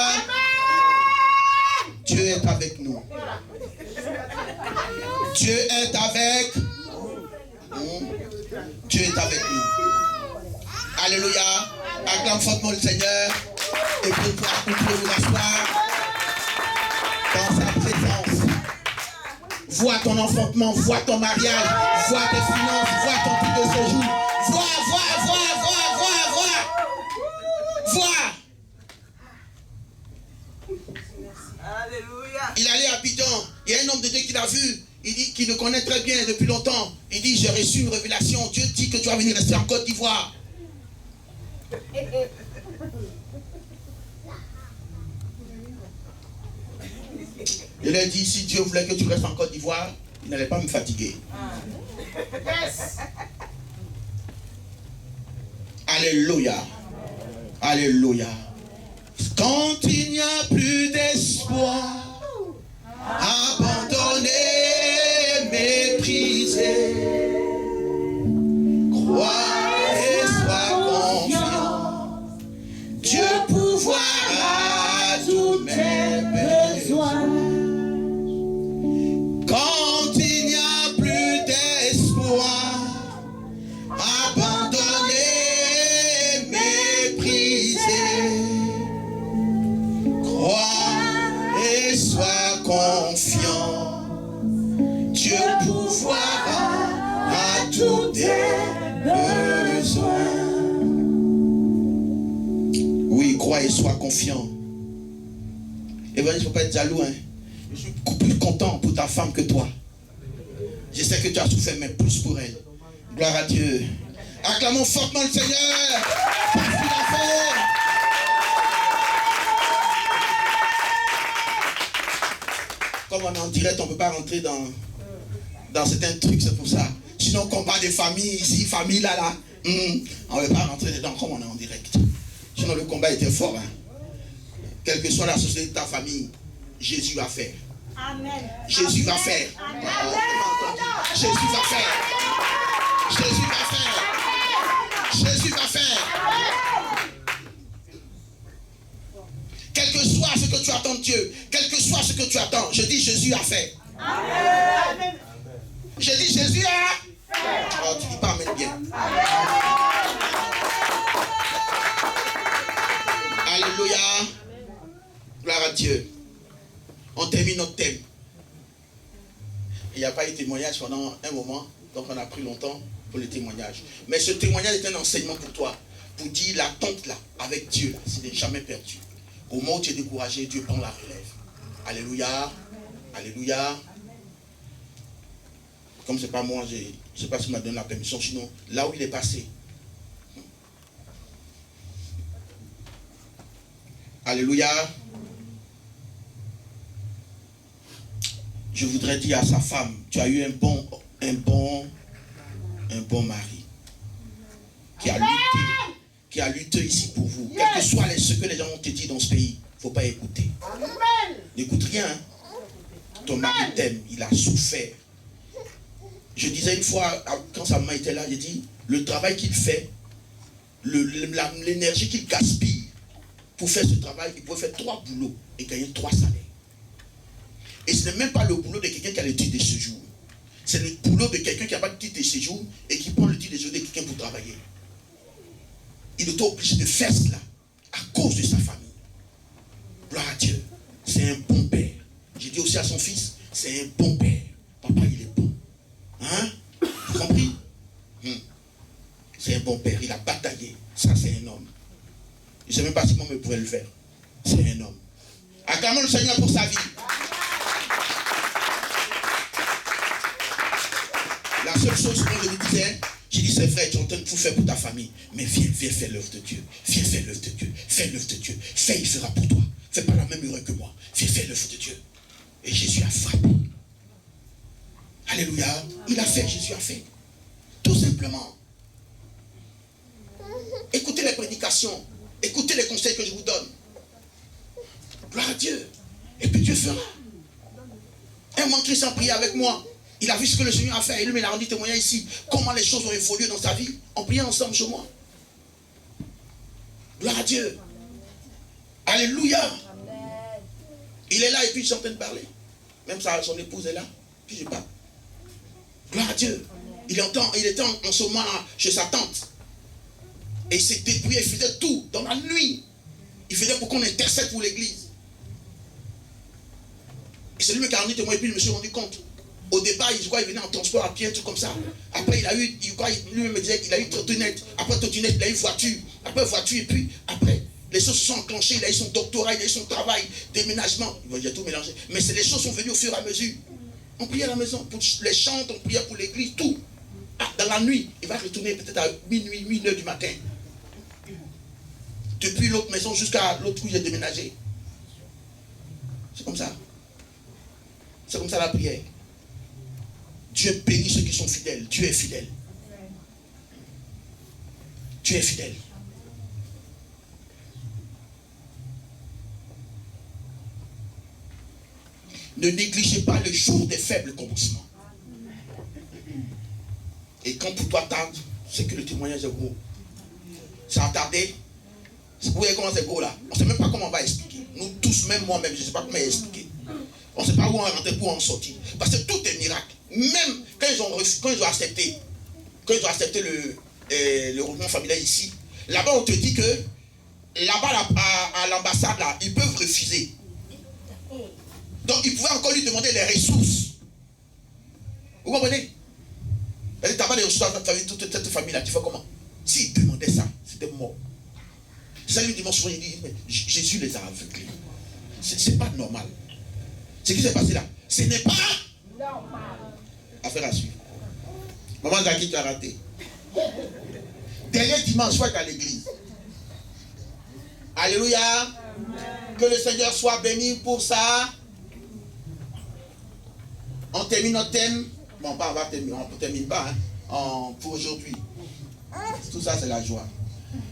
Dieu est avec nous. Dieu est avec nous. Dieu est avec nous. Alléluia. Acclame fortement le Seigneur. Et puis vous pouvez vous asseoir. Dans Vois ton enfantement, vois ton mariage, vois tes finances, vois ton titre de séjour. Vois. Alléluia. Il allait à Abidjan, il y a un homme de Dieu qui l'a vu, il dit qu'il le connaît très bien depuis longtemps. Il dit, j'ai reçu une révélation, Dieu dit que tu vas venir rester en Côte d'Ivoire. Je lui ai dit, si Dieu voulait que tu restes en Côte d'Ivoire, il n'allait pas me fatiguer. Yes. Alléluia. Alléluia. Quand il n'y a plus d'espoir, abandonné, méprisé, crois et sois confiant. Dieu pourvoira tous mes besoins. Quand il n'y a plus d'espoir, abandonné, méprisé, crois et sois confiant. Dieu pourvoira à tous tes besoins. Oui, crois et sois confiant. Évangile, il ne faut pas être jaloux. Hein. Je suis plus content pour ta femme que toi. Je sais que tu as souffert, mais plus pour elle. Gloire à Dieu. Acclamons fortement le Seigneur. Parce qu'il a fait. Comme on est en direct, on ne peut pas rentrer dans certains trucs, c'est pour ça. Sinon, combat des familles ici, famille là, on ne peut pas rentrer dedans comme on est en direct. Sinon, le combat était fort. Hein. Quelle que soit la société de ta famille, Jésus va faire. Amen. Jésus va faire. Amen. Jésus va faire. Jésus va faire. Jésus va faire. Quel que soit ce que tu attends de Dieu, quel que soit ce que tu attends, je dis Jésus a fait. Amen. Je dis Jésus a fait. Oh, tu dis pas amen bien. Alléluia. Gloire à Dieu. On termine notre thème. Il n'y a pas eu de témoignage pendant un moment, donc on a pris longtemps pour le témoignage. Mais ce témoignage est un enseignement pour toi, pour dire l'attente là, avec Dieu, là, c'est jamais perdu. Au moment où tu es découragé, Dieu prend la relève. Alléluia. Alléluia. Comme c'est pas moi, je ne sais pas s'il m'a donné la permission, sinon, là où il est passé. Alléluia. Je voudrais dire à sa femme, tu as eu un bon mari qui a lutté ici pour vous. Quel que soit ce que les gens ont te dit dans ce pays, il ne faut pas écouter. N'écoute rien. Ton mari t'aime, il a souffert. Je disais une fois, quand sa maman était là, j'ai dit, le travail qu'il fait, l'énergie qu'il gaspille pour faire ce travail, il pouvait faire 3 boulots et gagner 3 salaires. Et ce n'est même pas le boulot de quelqu'un qui a le titre de séjour. C'est le boulot de quelqu'un qui n'a pas de titre de séjour et qui prend le titre de séjour de quelqu'un pour travailler. Il était obligé de faire cela à cause de sa famille. Gloire à Dieu. C'est un bon père. J'ai dit aussi à son fils, c'est un bon père. Papa, il est bon. Hein? Vous compris? C'est un bon père. Il a bataillé. Ça, c'est un homme. Je ne sais même pas si moi je pourrais le faire. C'est un homme. Acclamons le Seigneur pour sa vie. La seule chose que je lui disais, j'ai dit, c'est vrai, tu es en train de tout faire pour ta famille. Mais viens faire l'œuvre de Dieu. Viens faire l'œuvre de Dieu. Fais l'œuvre de Dieu. Fais, il fera pour toi. Fais pas la même erreur que moi. Viens faire l'œuvre de Dieu. Et Jésus a frappé. Alléluia. Il a fait, Jésus a fait. Tout simplement. Écoutez les prédications. Écoutez les conseils que je vous donne. Gloire à Dieu. Et puis Dieu fera. Un mois Christian priait avec moi. Il a vu ce que le Seigneur a fait. Et lui, il a rendu témoignage ici. Comment les choses ont évolué dans sa vie. On priait ensemble chez moi. Gloire à Dieu. Alléluia. Amen. Il est là et puis il est en train de parler. Même son épouse est là. Puis je parle. Gloire à Dieu. Il était en ce moment chez sa tante. Et il s'est débrouillé. Il faisait tout dans la nuit. Il faisait pour qu'on intercède pour l'église. Et c'est lui qui a rendu témoignage. Et puis je me suis rendu compte Au départ, il venait en transport à pied, un truc comme ça. Après, il a eu, lui-même me disait qu'il a eu trottinette. Après trottinette, il a eu voiture. Après voiture, et puis après, les choses se sont enclenchées. Il a eu son doctorat, il a eu son travail, déménagement. Il a tout mélangé. Mais les choses sont venues au fur et à mesure. On priait à la maison pour les chants, on priait pour l'église, tout. Ah, dans la nuit, il va retourner peut-être à minuit, 1h du matin. Depuis l'autre maison jusqu'à l'autre où il a déménagé. C'est comme ça. C'est comme ça la prière. Dieu bénit ceux qui sont fidèles. Dieu est fidèle. Dieu est fidèle. Ne négligez pas le jour des faibles commencements. Et quand pour toi tarde, c'est que le témoignage est gros. Ça a tardé. Vous voyez comment c'est gros là? On ne sait même pas comment on va expliquer. Nous tous, même moi-même, je ne sais pas comment expliquer. On ne sait pas où on est rentré, où on est sorti. Parce que tout est miracle. Même quand ils ont accepté le regroupement familial ici, là-bas on te dit que là-bas à l'ambassade, là, ils peuvent refuser. Donc ils pouvaient encore lui demander les ressources. Vous comprenez? Tu n'as pas de ressources dans toute cette famille-là, tu fais comment? S'ils demandaient ça, c'était mort. C'est ça lui dit souvent, il dit, mais Jésus les a aveuglés. C'est pas normal. Ce qui s'est passé là, ce n'est pas normal. Affaire à suivre. Maman Zaki, tu as raté. Dernier dimanche, sois à l'église. Alléluia. Amen. Que le Seigneur soit béni pour ça. On termine notre thème. Bon, on va terminer, on ne termine pas pour aujourd'hui. Tout ça, c'est la joie.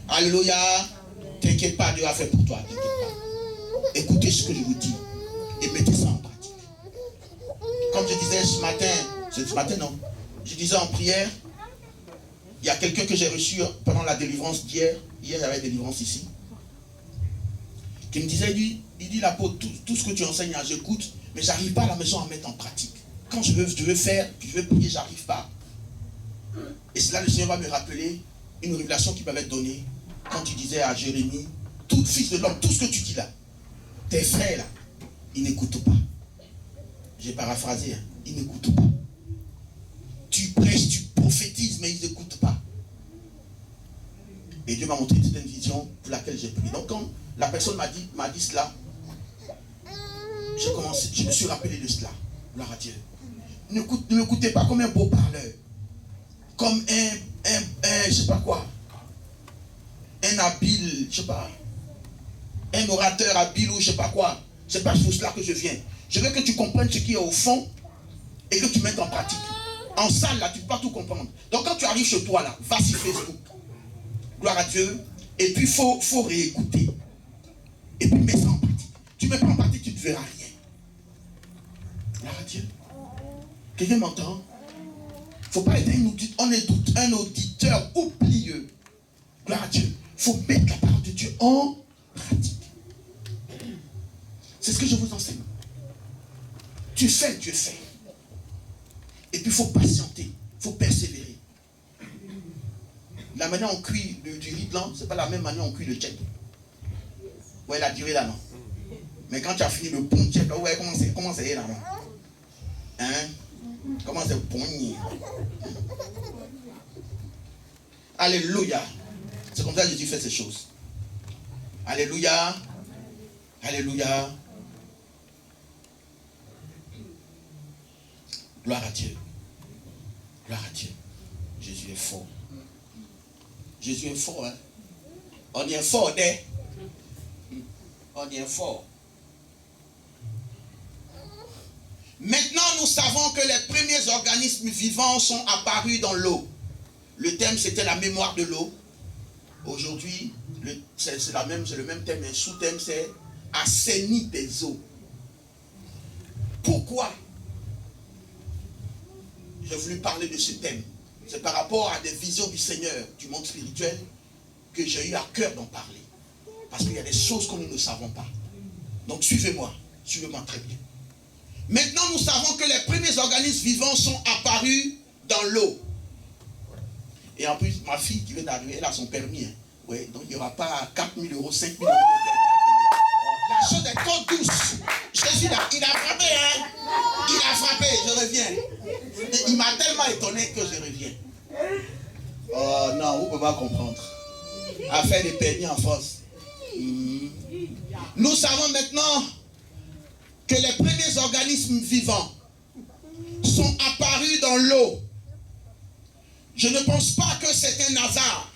Alléluia. T'inquiète pas, Dieu a fait pour toi. T'inquiète pas. Écoutez ce que je vous dis et mettez ça en pratique. Comme je disais ce matin non. Je disais en prière, il y a quelqu'un que j'ai reçu pendant la délivrance d'hier. Hier, il y avait une délivrance ici. Qui me disait, il dit l'apôtre, tout ce que tu enseignes, j'écoute, mais j'arrive pas à la maison à mettre en pratique. Quand je veux faire, je veux prier, j'arrive pas. Et cela, le Seigneur va me rappeler une révélation qu'il m'avait donnée quand tu disais à Jérémie, tout fils de l'homme, tout ce que tu dis là, tes frères là, ils n'écoutent pas. J'ai paraphrasé, hein, ils n'écoutent pas. Tu prêches, tu prophétises, mais ils n'écoutent pas. Et Dieu m'a montré une vision pour laquelle j'ai prié. Donc quand la personne m'a dit cela, je me suis rappelé de cela. Gloire à Dieu. Ne m'écoutez pas comme un beau parleur, comme je sais pas quoi, un habile, je sais pas, un orateur habile ou je sais pas quoi. C'est pas pour cela que je viens. Je veux que tu comprennes ce qui est au fond et que tu mettes en pratique. En salle là, tu ne peux pas tout comprendre. Donc quand tu arrives chez toi là, va sur Facebook. Gloire à Dieu. Et puis il faut réécouter. Et puis mets ça en pratique. Tu ne mets pas en pratique, tu ne verras rien. Gloire à Dieu. Quelqu'un m'entend? Il ne faut pas être un auditeur oublieux. Gloire à Dieu. Il faut mettre la parole de Dieu en pratique. C'est ce que je vous enseigne. Tu fais, Dieu fait. Et puis il faut patienter. Il faut persévérer. La manière on cuit du riz blanc, ce n'est pas la même manière on cuit le tchèque. Ouais, la durée là, non. Mais quand tu as fini le bon tchèque, ouais, comment c'est là, non? Hein? Comment c'est bon? Alléluia. C'est comme ça que Jésus fait ces choses. Alléluia. Alléluia. Gloire à Dieu. Gloire à Dieu. Jésus est fort. Jésus est fort, hein. On y est fort, hein. On y est fort. Maintenant, nous savons que les premiers organismes vivants sont apparus dans l'eau. Le thème, c'était la mémoire de l'eau. Aujourd'hui, c'est le même thème, mais sous-thème, c'est assainir des eaux. Pourquoi j'ai voulu parler de ce thème? C'est par rapport à des visions du Seigneur, du monde spirituel, que j'ai eu à cœur d'en parler. Parce qu'il y a des choses que nous ne savons pas. Donc suivez-moi très bien. Maintenant, nous savons que les premiers organismes vivants sont apparus dans l'eau. Et en plus, ma fille qui vient d'arriver, elle a son permis. Hein. Ouais, donc il n'y aura pas 4 000 euros, 5 000 euros. La chose est trop douce. Jésus, il a frappé, hein. Il a frappé, je reviens. reviens. Il m'a tellement étonné que je reviens. Oh non, vous ne pouvez pas comprendre. À faire des permis en France. Nous savons maintenant que les premiers organismes vivants sont apparus dans l'eau. Je ne pense pas que c'est un hasard.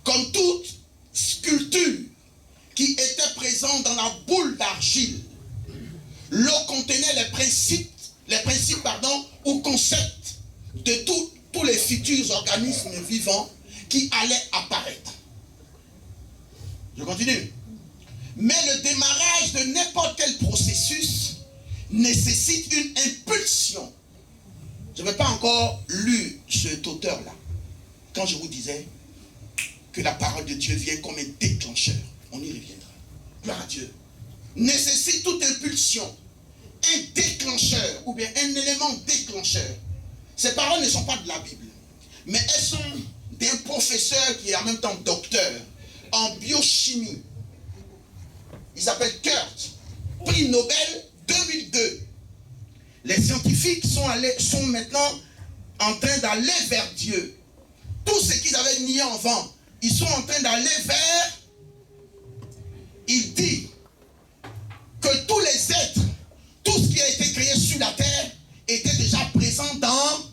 Comme toute sculpture qui était présente dans la boule d'argile, l'eau contenait les principes ou concepts de tous les futurs organismes vivants qui allaient apparaître. Je continue. Mais le démarrage de n'importe quel processus nécessite une impulsion. Je n'avais pas encore lu cet auteur-là quand je vous disais que la parole de Dieu vient comme un déclencheur. On y reviendra. Gloire à Dieu. Nécessite toute impulsion, un déclencheur ou bien un élément déclencheur. Ces paroles ne sont pas de la Bible, mais elles sont d'un professeur qui est en même temps docteur en biochimie. Il s'appelle Kurt, prix Nobel 2002. Les scientifiques sont maintenant en train d'aller vers Dieu. Tout ce qu'ils avaient nié en vent, ils sont en train d'aller vers. Il dit que tous les êtres, tout ce qui a été créé sur la terre était déjà présent dans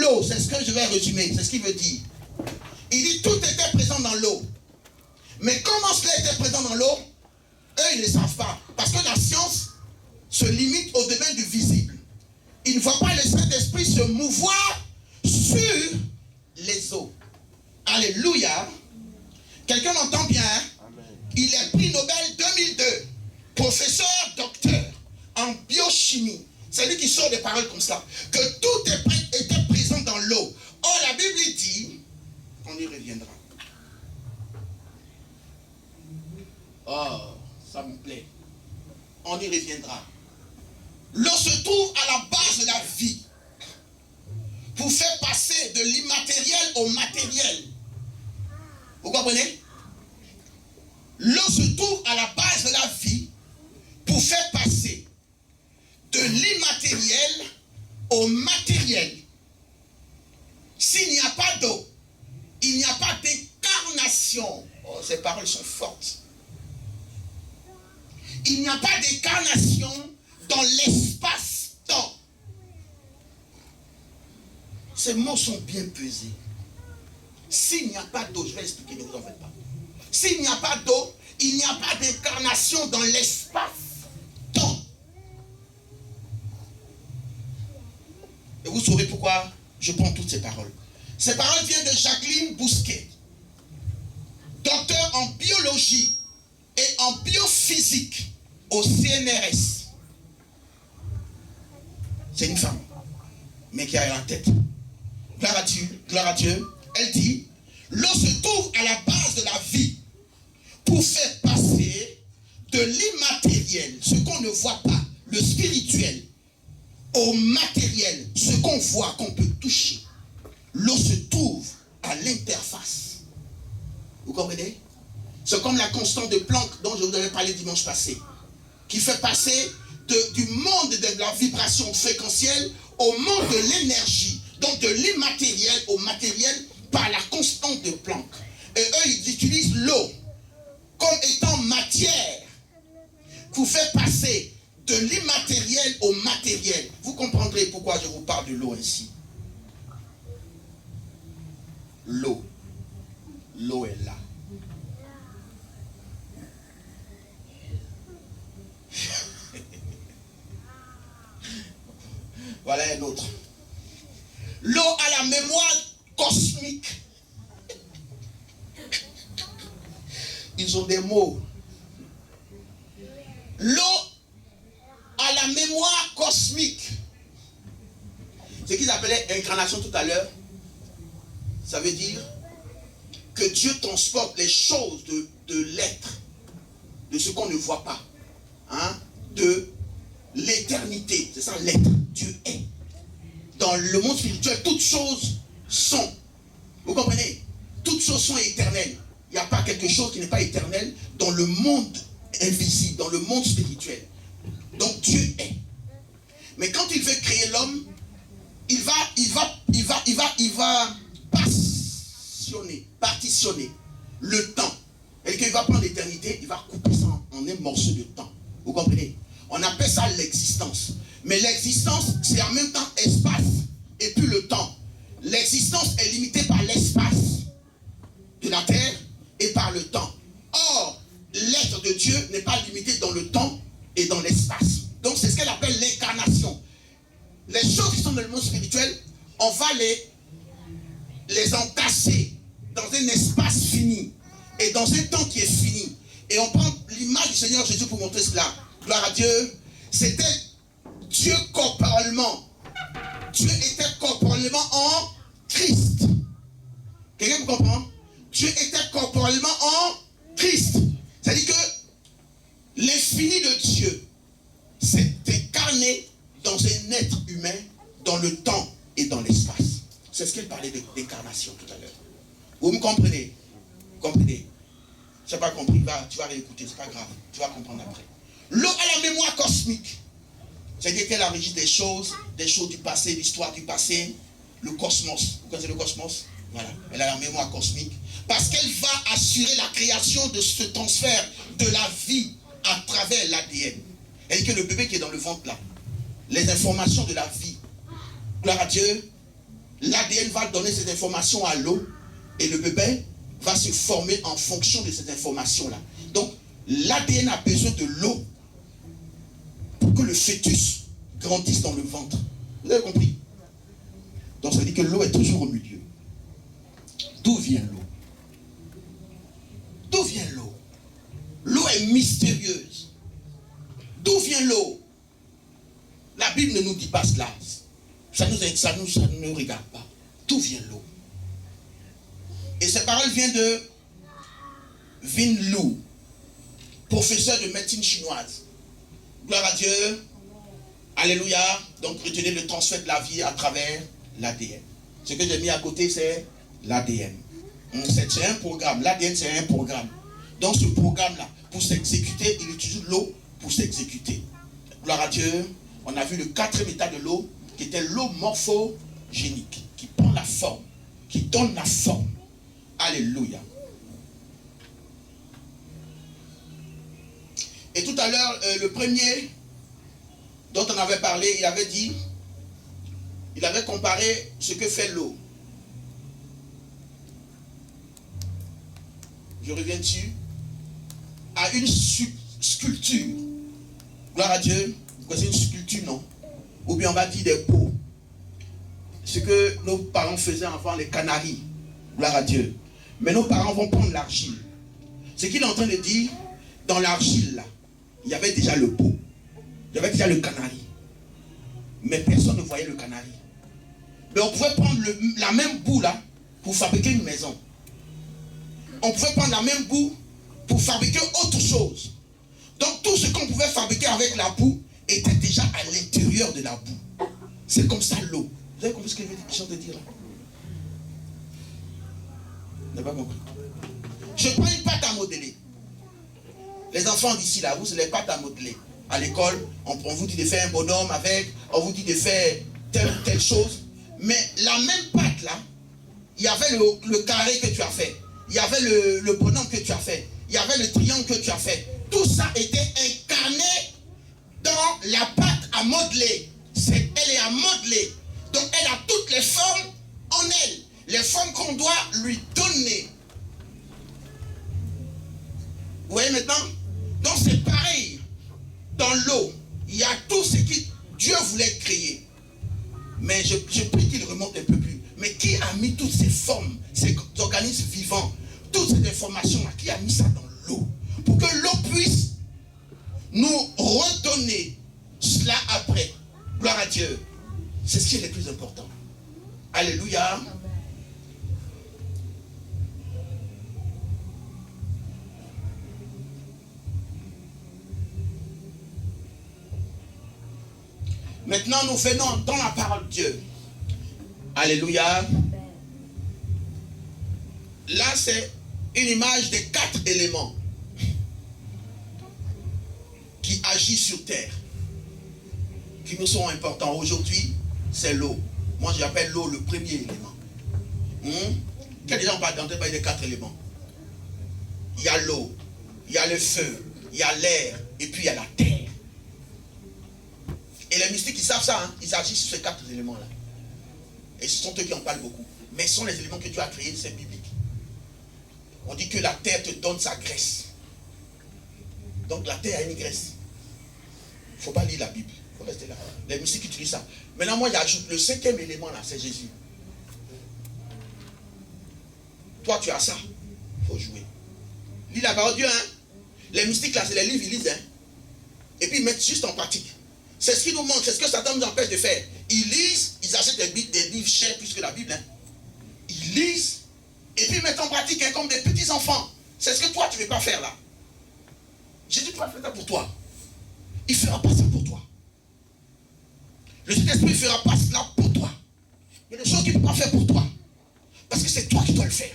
l'eau. C'est ce que je vais résumer, c'est ce qu'il veut dire. Il dit tout était présent dans l'eau. Mais comment cela était présent dans l'eau? Eux, ils ne savent pas. Parce que la science se limite au domaine du visible. Ils ne voient pas le Saint-Esprit se mouvoir sur les eaux. Alléluia. Quelqu'un m'entend bien? Amen. Il est prix Nobel 2002. Professeur, docteur en biochimie. C'est lui qui sort des paroles comme ça. Que tout était présent dans l'eau. Or, la Bible dit, on y reviendra. Oh, ça me plaît. On y reviendra. L'eau se trouve à la base de la vie. Pour faire passer de l'immatériel au matériel. Vous comprenez? L'eau se trouve à la base de la vie pour faire passer de l'immatériel au matériel. S'il n'y a pas d'eau, il n'y a pas d'incarnation. Oh, ces paroles sont fortes. Il n'y a pas d'incarnation dans l'espace-temps. Ces mots sont bien pesés. S'il n'y a pas d'eau, je vais expliquer, ne vous en faites pas. S'il n'y a pas d'eau, il n'y a pas d'incarnation dans l'espace-temps. Et vous saurez pourquoi je prends toutes ces paroles. Ces paroles viennent de Jacqueline Bousquet, docteur en biologie et en biophysique au CNRS. C'est une femme, mais qui a la tête. Gloire à Dieu. Elle dit, l'eau se trouve à la base de la vie pour faire passer de l'immatériel, ce qu'on ne voit pas, le spirituel, au matériel, ce qu'on voit, qu'on peut toucher. L'eau se trouve à l'interface. Vous comprenez? C'est comme la constante de Planck dont je vous avais parlé dimanche passé, qui fait passer du monde de la vibration fréquentielle au monde de l'énergie, donc de l'immatériel au matériel par la constante de Planck. Et eux, ils utilisent l'eau comme étant matière pour faire passer de l'immatériel au matériel. Vous comprendrez pourquoi je vous parle de l'eau ainsi. L'eau. L'eau est là. Voilà un autre. L'eau a la mémoire cosmique. Ils ont des mots. L'eau a la mémoire cosmique. Ce qu'ils appelaient incarnation tout à l'heure, ça veut dire que Dieu transporte les choses de l'être, de ce qu'on ne voit pas, hein, de l'éternité. C'est ça l'être. Dieu est. Dans le monde spirituel, toutes choses sont. Vous comprenez? Toutes choses sont éternelles. Il n'y a pas quelque chose qui n'est pas éternel dans le monde invisible, dans le monde spirituel. Donc Dieu est. Mais quand il il va partitionner le temps. Et qu'il va prendre l'éternité, il va couper ça en un morceau de temps. Vous comprenez? On appelle ça l'existence. Mais l'existence, c'est en même temps espace et puis le temps. L'existence est limitée par l'espace de la terre et par le temps. Or, l'être de Dieu n'est pas limité dans le temps et dans l'espace. Donc, c'est ce qu'elle appelle l'incarnation. Les choses qui sont dans le monde spirituel, on va les entasser dans un espace fini et dans un temps qui est fini. Et on prend l'image du Seigneur Jésus pour montrer cela. Gloire à Dieu. C'était Dieu corporellement. Dieu était corporellement en Christ. Quelqu'un me comprend? Dieu était corporellement en Christ. C'est-à-dire que l'infini de Dieu s'est incarné dans un être humain, dans le temps et dans l'espace. C'est ce qu'elle parlait d'incarnation tout à l'heure. Vous me comprenez? Comprenez? Je n'ai pas compris, tu vas réécouter, c'est pas grave. Tu vas comprendre après. L'eau a la mémoire cosmique. C'est-à-dire qu'elle enregistre des choses du passé, l'histoire du passé, le cosmos. Vous connaissez le cosmos? Voilà, elle a la mémoire cosmique. Parce qu'elle va assurer la création de ce transfert de la vie à travers l'ADN. Et que le bébé qui est dans le ventre là, les informations de la vie, gloire à Dieu, l'ADN va donner ces informations à l'eau et le bébé va se former en fonction de ces informations-là. Donc, l'ADN a besoin de l'eau pour que le fœtus grandisse dans le ventre. Vous avez compris? Donc, ça veut dire que l'eau est toujours au milieu. D'où vient l'eau? D'où vient l'eau? L'eau est mystérieuse. D'où vient l'eau? La Bible ne nous dit pas cela. Ça ne nous regarde pas. D'où vient l'eau? Et cette parole vient de Vin Lu, professeur de médecine chinoise. Gloire à Dieu. Alléluia. Donc retenez le transfert de la vie à travers l'ADN. Ce que j'ai mis à côté, c'est l'ADN. C'est un programme. L'ADN, c'est un programme. Donc ce programme-là, pour s'exécuter, il utilise l'eau pour s'exécuter. Gloire à Dieu. On a vu le quatrième état de l'eau, qui était l'eau morphogénique, qui prend la forme, qui donne la forme. Alléluia. Et tout à l'heure, le premier dont on avait parlé, il avait dit, il avait comparé ce que fait l'eau. Je reviens dessus. À une sculpture. Gloire à Dieu. Vous connaissez une sculpture, non? Ou bien on va dire des pots. Ce que nos parents faisaient avant, les canaries. Gloire à Dieu. Mais nos parents vont prendre l'argile. Ce qu'il est en train de dire, dans l'argile, là, il y avait déjà le pot. Il y avait déjà le canari. Mais personne ne voyait le canari. Mais on pouvait prendre la même boue là pour fabriquer une maison. On pouvait prendre la même boue pour fabriquer autre chose. Donc tout ce qu'on pouvait fabriquer avec la boue était déjà à l'intérieur de la boue. C'est comme ça l'eau. Vous avez compris ce que je viens de dire là? Vous n'avez pas compris? Je prends une pâte à modeler. Les enfants d'ici là, vous, c'est les pâtes à modeler. À l'école, on vous dit de faire un bonhomme avec, on vous dit de faire telle ou telle chose. Mais la même pâte là, il y avait le carré que tu as fait. Il y avait le bonhomme que tu as fait. Il y avait le triangle que tu as fait. Tout ça était incarné dans la pâte à modeler. Elle est à modeler. Donc elle a toutes les formes en elle. Les formes qu'on doit lui donner. Vous voyez maintenant? Donc c'est pareil. Dans l'eau, il y a tout ce que Dieu voulait créer. Mais je prie qu'il remonte un peu plus. Mais qui a mis toutes ces formes, ces organismes vivants, toutes ces informations-là, qui a mis ça dans l'eau? Pour que l'eau puisse nous redonner cela après. Gloire à Dieu. C'est ce qui est le plus important. Alléluia. Maintenant, nous venons dans la parole de Dieu. Alléluia. Là, c'est une image des 4 éléments qui agissent sur terre, qui nous sont importants. Aujourd'hui, c'est l'eau. Moi, j'appelle l'eau le premier élément. Quel déjà on parle d'entrer par les 4 éléments? Il y a l'eau, il y a le feu, il y a l'air, et puis il y a la terre. Et les mystiques, ils savent ça, hein? Ils agissent sur ces 4 éléments-là. Et ce sont eux qui en parlent beaucoup. Mais ce sont les éléments que Dieu a créés, c'est biblique. On dit que la terre te donne sa graisse. Donc la terre a une graisse. Il ne faut pas lire la Bible. Il faut rester là. Les mystiques utilisent ça. Maintenant, moi, j'ajoute le 5e élément là, c'est Jésus. Toi, tu as ça. Il faut jouer. Lis la parole de Dieu, hein. Les mystiques là, c'est les livres, ils lisent, hein. Et puis ils mettent juste en pratique. C'est ce qui nous manque, c'est ce que Satan nous empêche de faire. Ils lisent, ils achètent des livres chers plus que la Bible, hein. Ils lisent, et puis ils mettent en pratique, hein, comme des petits enfants. C'est ce que toi, tu ne veux pas faire là. Jésus ne va pas faire ça pour toi. Il ne fera pas ça pour toi. Le Saint-Esprit ne fera pas cela pour toi. Il y a des choses qu'il ne peut pas faire pour toi. Parce que c'est toi qui dois le faire.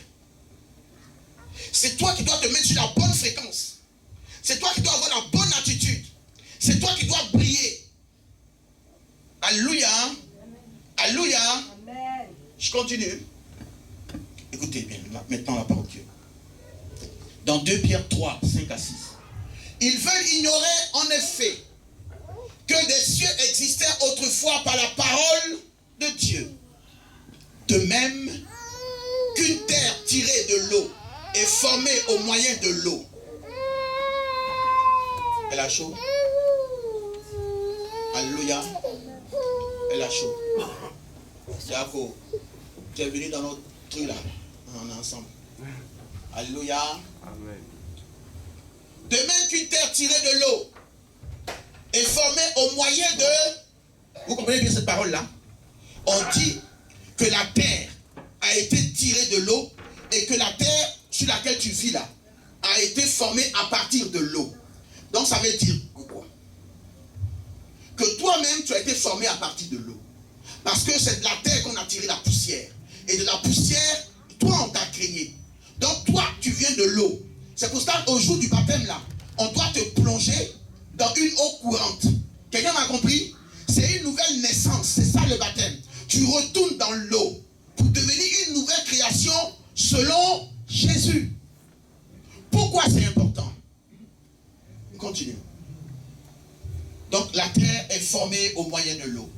C'est toi qui dois te mettre sur la bonne fréquence. C'est toi qui dois avoir la bonne attitude. C'est toi qui dois briller. Alléluia. Alléluia. Je continue. Écoutez bien, maintenant la parole de Dieu. Dans 2 Pierre 3, 5 à 6. Ils veulent ignorer en effet que des cieux existaient autrefois par la parole de Dieu. De même qu'une terre tirée de l'eau est formée au moyen de l'eau. Elle a chaud. Alléluia. Elle a chaud. Jacob, tu es venu dans notre truc là. On est ensemble. Alléluia. Amen. De même qu'une terre tirée de l'eau est formée au moyen de... Vous comprenez bien cette parole-là? On dit que la terre a été tirée de l'eau et que la terre sur laquelle tu vis là a été formée à partir de l'eau. Donc ça veut dire quoi? Que toi-même tu as été formé à partir de l'eau. Parce que c'est de la terre qu'on a tiré la poussière. Et de la poussière, toi on t'a créé. Donc toi tu viens de l'eau. C'est pour ça qu'au jour du baptême là, on doit te plonger dans une eau courante. Quelqu'un m'a compris? C'est une nouvelle naissance, c'est ça le baptême. Tu retournes dans l'eau pour devenir une nouvelle création selon Jésus. Pourquoi c'est important? Continue. Donc la terre est formée au moyen de l'eau.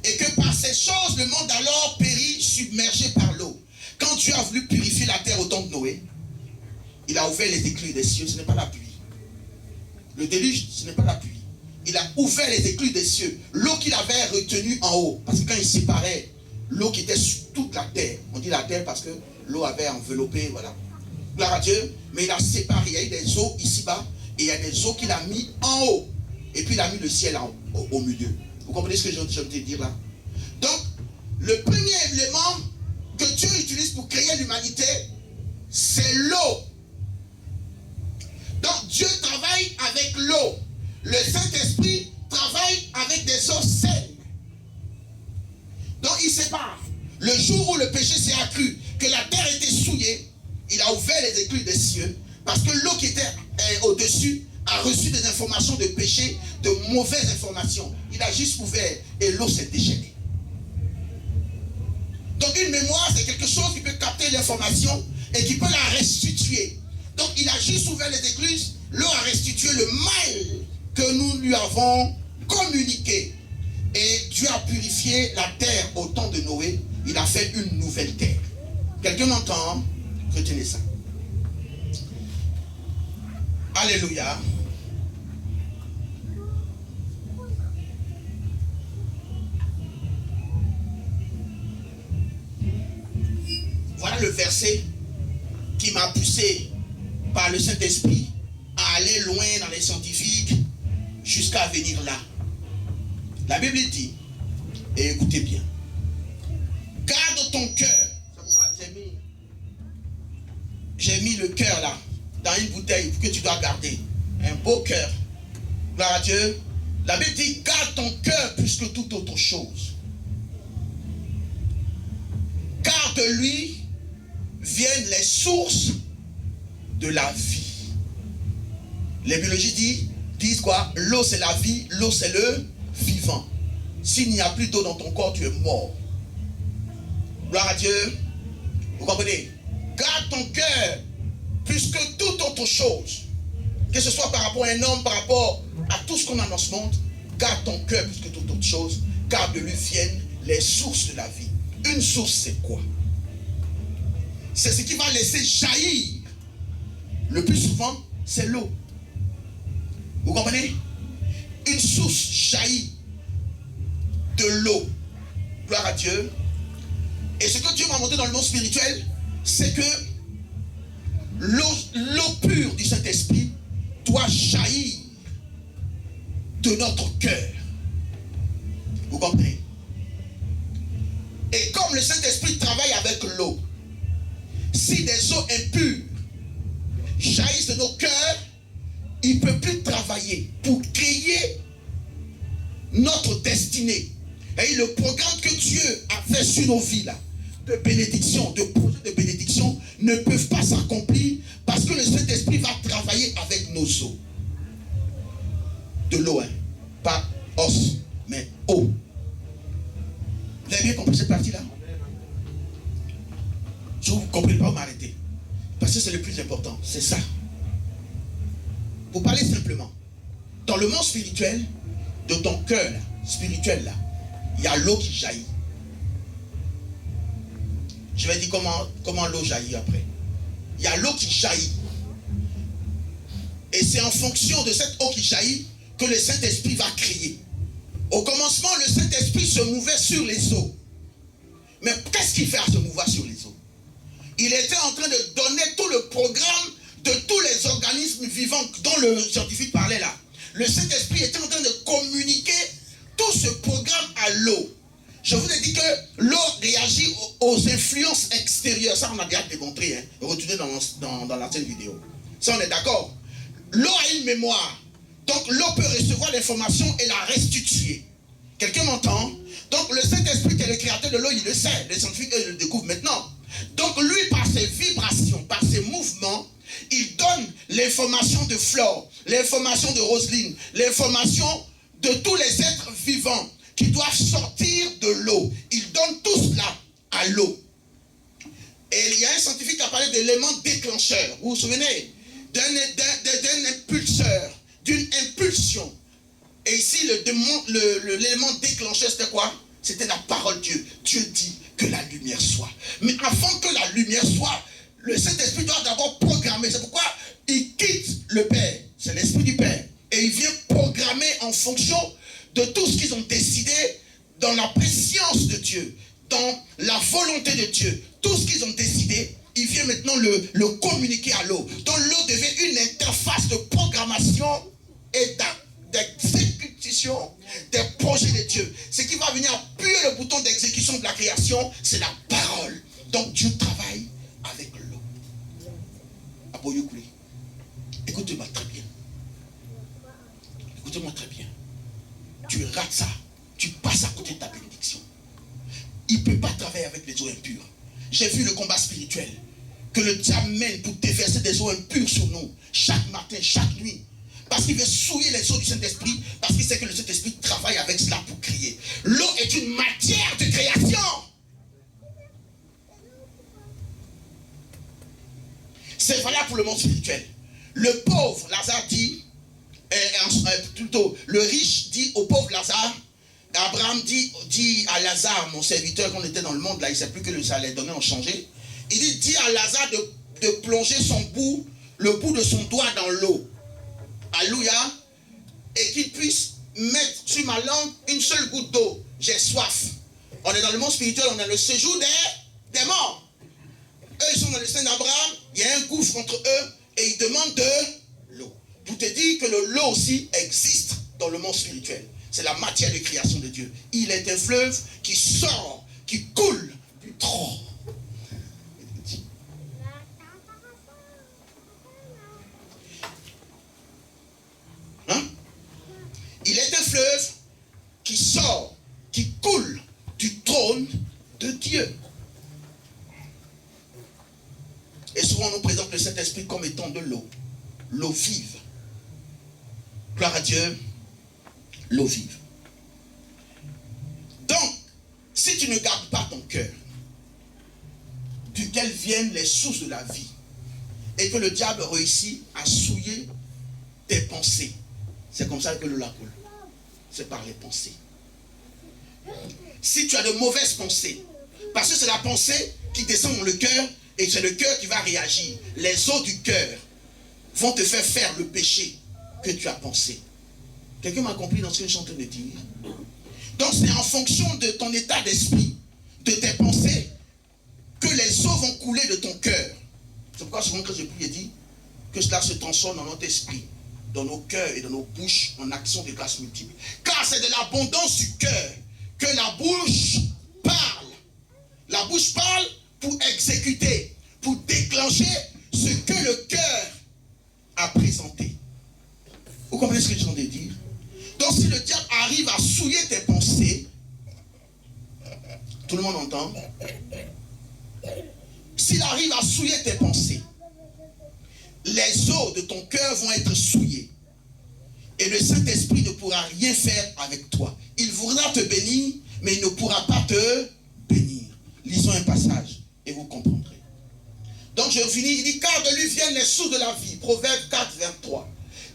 Et que par ces choses, le monde alors périt submergé par l'eau. Quand Dieu a voulu purifier la terre au temps de Noé, il a ouvert les écluses des cieux, ce n'est pas la pluie. Le déluge, ce n'est pas la pluie. Il a ouvert les écluses des cieux. L'eau qu'il avait retenue en haut. Parce que quand il séparait l'eau qui était sur toute la terre, on dit la terre parce que l'eau avait enveloppé, voilà. Gloire à Dieu. Mais il a séparé. Il y a eu des eaux ici-bas et il y a des eaux qu'il a mis en haut. Et puis il a mis le ciel au milieu. Vous comprenez ce que je veux te dire là? Donc, le premier élément que Dieu utilise pour créer l'humanité, c'est l'eau. Donc Dieu travaille avec l'eau. Le Saint-Esprit travaille avec des eaux saines. Donc il sépare. Le jour où le péché s'est accru, que la terre était souillée, il a ouvert les écluses des cieux, parce que l'eau qui était au-dessus a reçu des informations de péché, de mauvaises informations. Il a juste ouvert et l'eau s'est déchaînée. Donc une mémoire, c'est quelque chose qui peut capter l'information et qui peut la restituer. Donc il a juste ouvert les écluses, l'eau a restitué le mal que nous lui avons communiqué. Et Dieu a purifié la terre au temps de Noé. Il a fait une nouvelle terre. Quelqu'un m'entend? Retenez ça. Alléluia. Voilà le verset qui m'a poussé par le Saint-Esprit à aller loin dans les scientifiques jusqu'à venir là. La Bible dit, et écoutez bien, garde ton cœur. C'est pourquoi j'ai mis le cœur là, dans une bouteille que tu dois garder. Un beau cœur. Gloire à Dieu. La Bible dit, garde ton cœur plus que toute autre chose. Car de lui viennent les sources de la vie. Les biologistes disent quoi? L'eau c'est la vie, l'eau c'est le vivant. S'il n'y a plus d'eau dans ton corps, tu es mort. Gloire à Dieu. Vous comprenez? Garde ton cœur plus que toute autre chose. Que ce soit par rapport à un homme, par rapport à tout ce qu'on a dans ce monde. Garde ton cœur plus que toute autre chose. Car de lui viennent les sources de la vie. Une source, c'est quoi? C'est ce qui va laisser jaillir. Le plus souvent, c'est l'eau. Vous comprenez? Une source jaillit de l'eau. Gloire à Dieu. Et ce que Dieu m'a montré dans le monde spirituel, c'est que l'eau pure du Saint-Esprit doit jaillir de notre cœur. Vous comprenez? Et comme le Saint-Esprit travaille avec l'eau, si des eaux impures jaillissent de nos cœurs, il ne peut plus travailler pour créer notre destinée. Et le programme que Dieu a fait sur nos vies, là, de bénédiction, de projet de bénédiction, ne peuvent pas s'accomplir parce que le Saint-Esprit va travailler avec nos os. De l'eau, hein? Pas os, mais eau. Vous avez bien compris cette partie-là? Je vous comprenez pas, vous m'arrêtez. Parce que c'est le plus important, c'est ça. Vous parlez simplement. Dans le monde spirituel, de ton cœur là, spirituel là, il y a l'eau qui jaillit. Je vais dire comment l'eau jaillit après. Il y a l'eau qui jaillit. Et c'est en fonction de cette eau qui jaillit que le Saint-Esprit va créer. Au commencement, le Saint-Esprit se mouvait sur les eaux. Mais qu'est-ce qu'il fait à se mouvoir sur les eaux? Il était en train de donner tout le programme de tous les organismes vivants dont le scientifique parlait là. Le Saint-Esprit était en train de communiquer tout ce programme à l'eau. Je vous ai dit que l'eau réagit aux influences extérieures. Ça, on a déjà démontré. Hein. Retournez dans l'ancienne vidéo. Ça, on est d'accord. L'eau a une mémoire. Donc, l'eau peut recevoir l'information et la restituer. Quelqu'un m'entend? Donc, le Saint-Esprit qui est le créateur de l'eau, il le sait. Les scientifiques le découvrent maintenant. Donc, lui, par ses vibrations, par ses mouvements, il donne l'information de Flore, l'information de Roselyne, l'information de tous les êtres vivants qui doivent sortir de l'eau. Il donne tout cela à l'eau. Et il y a un scientifique qui a parlé d'éléments déclencheurs. Vous vous souvenez? D'un impulseur, d'une impulsion. Et ici, l'élément déclencheur, c'était quoi? C'était la parole de Dieu. Dieu dit que la lumière soit. Mais avant que la lumière soit, le Saint-Esprit doit d'abord programmer. C'est pourquoi il quitte le Père. C'est l'Esprit du Père. Et il vient programmer en fonction de tout ce qu'ils ont décidé dans la préscience de Dieu, dans la volonté de Dieu. Tout ce qu'ils ont décidé, il vient maintenant le communiquer à l'eau. Donc l'eau devient une interface de programmation et d'exécution des projets de Dieu. Ce qui va venir appuyer le bouton d'exécution de la création, c'est la parole. Donc Dieu travaille avec l'eau. Aboyoukuli, écoutez-moi très bien. Écoutez-moi très bien. Tu rates ça, tu passes à côté de ta bénédiction. Il ne peut pas travailler avec les eaux impures. J'ai vu le combat spirituel que le diable mène pour déverser des eaux impures sur nous, chaque matin, chaque nuit. Parce qu'il veut souiller les eaux du Saint-Esprit, parce qu'il sait que le Saint-Esprit travaille avec cela pour créer. L'eau est une matière de création. C'est valable pour le monde spirituel. Le pauvre, Lazare dit, plutôt, le riche dit au pauvre Lazare, Abraham dit à Lazare, mon serviteur, quand on était dans le monde, là, il ne sait plus que ça allait donner, on changeait. Il dit à Lazare de plonger le bout de son doigt dans l'eau. Alléluia. Et qu'il puisse mettre sur ma langue une seule goutte d'eau. J'ai soif. On est dans le monde spirituel, on a le séjour des morts. Eux, ils sont dans le sein d'Abraham, il y a un gouffre entre eux et ils demandent de l'eau. Pour te dire que l'eau aussi existe dans le monde spirituel. C'est la matière de création de Dieu. Il est un fleuve qui sort, qui coule du trône. Hein? Il est un fleuve qui sort, qui coule du trône de Dieu. Et souvent on nous présente le Saint-Esprit comme étant de l'eau. L'eau vive. Gloire à Dieu. L'eau vive. Donc, si tu ne gardes pas ton cœur, duquel viennent les sources de la vie. Et que le diable réussit à souiller tes pensées. C'est comme ça que l'eau la coule. C'est par les pensées. Si tu as de mauvaises pensées, parce que c'est la pensée qui descend dans le cœur et c'est le cœur qui va réagir. Les eaux du cœur vont te faire le péché que tu as pensé. Quelqu'un m'a compris dans ce que je suis en train de dire? Donc c'est en fonction de ton état d'esprit, de tes pensées, que les eaux vont couler de ton cœur. C'est pourquoi souvent quand je prie, je dis que cela se transforme dans notre esprit, dans nos cœurs et dans nos bouches en action de grâce multiples. Car c'est de l'abondance du cœur que la bouche parle. La bouche parle pour exécuter, pour déclencher ce que le cœur a présenté. Vous comprenez ce que je viens de dire? Donc si le diable arrive à souiller tes pensées, tout le monde entend? S'il arrive à souiller tes pensées, les eaux de ton cœur vont être souillées. Et le Saint-Esprit ne pourra rien faire avec toi. Il voudra te bénir, mais il ne pourra pas te bénir. Lisons un passage et vous comprendrez. Donc je finis, il dit, car de lui viennent les sources de la vie. Proverbe 4, 23.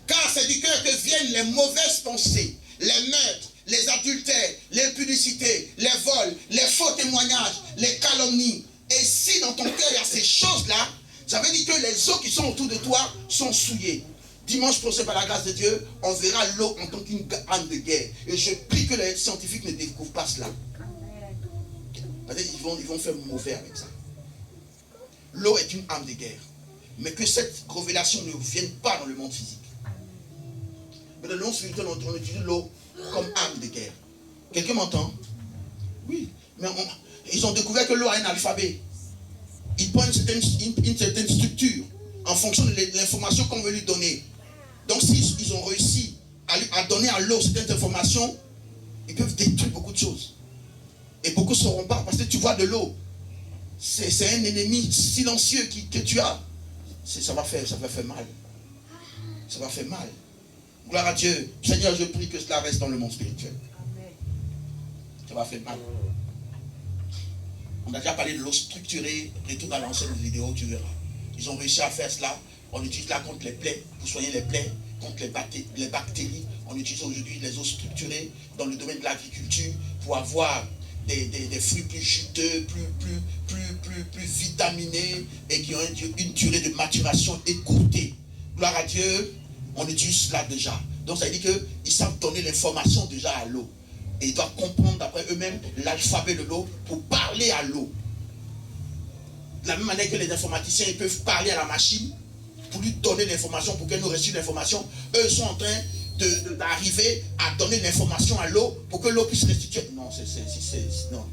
Car c'est du cœur que viennent les mauvaises pensées, les meurtres, les adultères, l'impudicité, les vols, les faux témoignages, les calomnies. Et si dans ton cœur il y a ces choses-là, ça veut dire que les eaux qui sont autour de toi sont souillées. Dimanche prochain, par la grâce de Dieu, on verra l'eau en tant qu'une arme de guerre. Et je prie que les scientifiques ne découvrent pas cela. Peut-être qu'ils vont faire mauvais avec ça. L'eau est une arme de guerre. Mais que cette révélation ne vienne pas dans le monde physique. Mais dans le monde spirituel, on utilise l'eau comme arme de guerre. Quelqu'un m'entend? Oui. Mais ils ont découvert que l'eau a un alphabet. Il prend une certaine structure en fonction de l'information qu'on veut lui donner. Donc s'ils ont réussi à donner à l'eau cette information, ils peuvent détruire beaucoup de choses. Et beaucoup ne sauront pas, parce que tu vois de l'eau. C'est un ennemi silencieux que tu as. Ça va faire mal. Ça va faire mal. Gloire à Dieu. Seigneur, je prie que cela reste dans le monde spirituel. Ça va faire mal. On a déjà parlé de l'eau structurée. Retourne à l'ancienne vidéo, tu verras. Ils ont réussi à faire cela. On utilise là contre les plaies, pour soigner les plaies, contre les bactéries. On utilise aujourd'hui les eaux structurées dans le domaine de l'agriculture pour avoir des fruits plus juteux, plus vitaminés et qui ont une durée de maturation écourtée. Gloire à Dieu, on utilise cela déjà. Donc ça veut dire qu'ils savent donner l'information déjà à l'eau. Et ils doivent comprendre d'après eux-mêmes l'alphabet de l'eau pour parler à l'eau. De la même manière que les informaticiens ils peuvent parler à la machine pour lui donner l'information, pour qu'elle nous reçoive l'information, eux sont en train d'arriver à donner l'information à l'eau pour que l'eau puisse restituer. Non, non.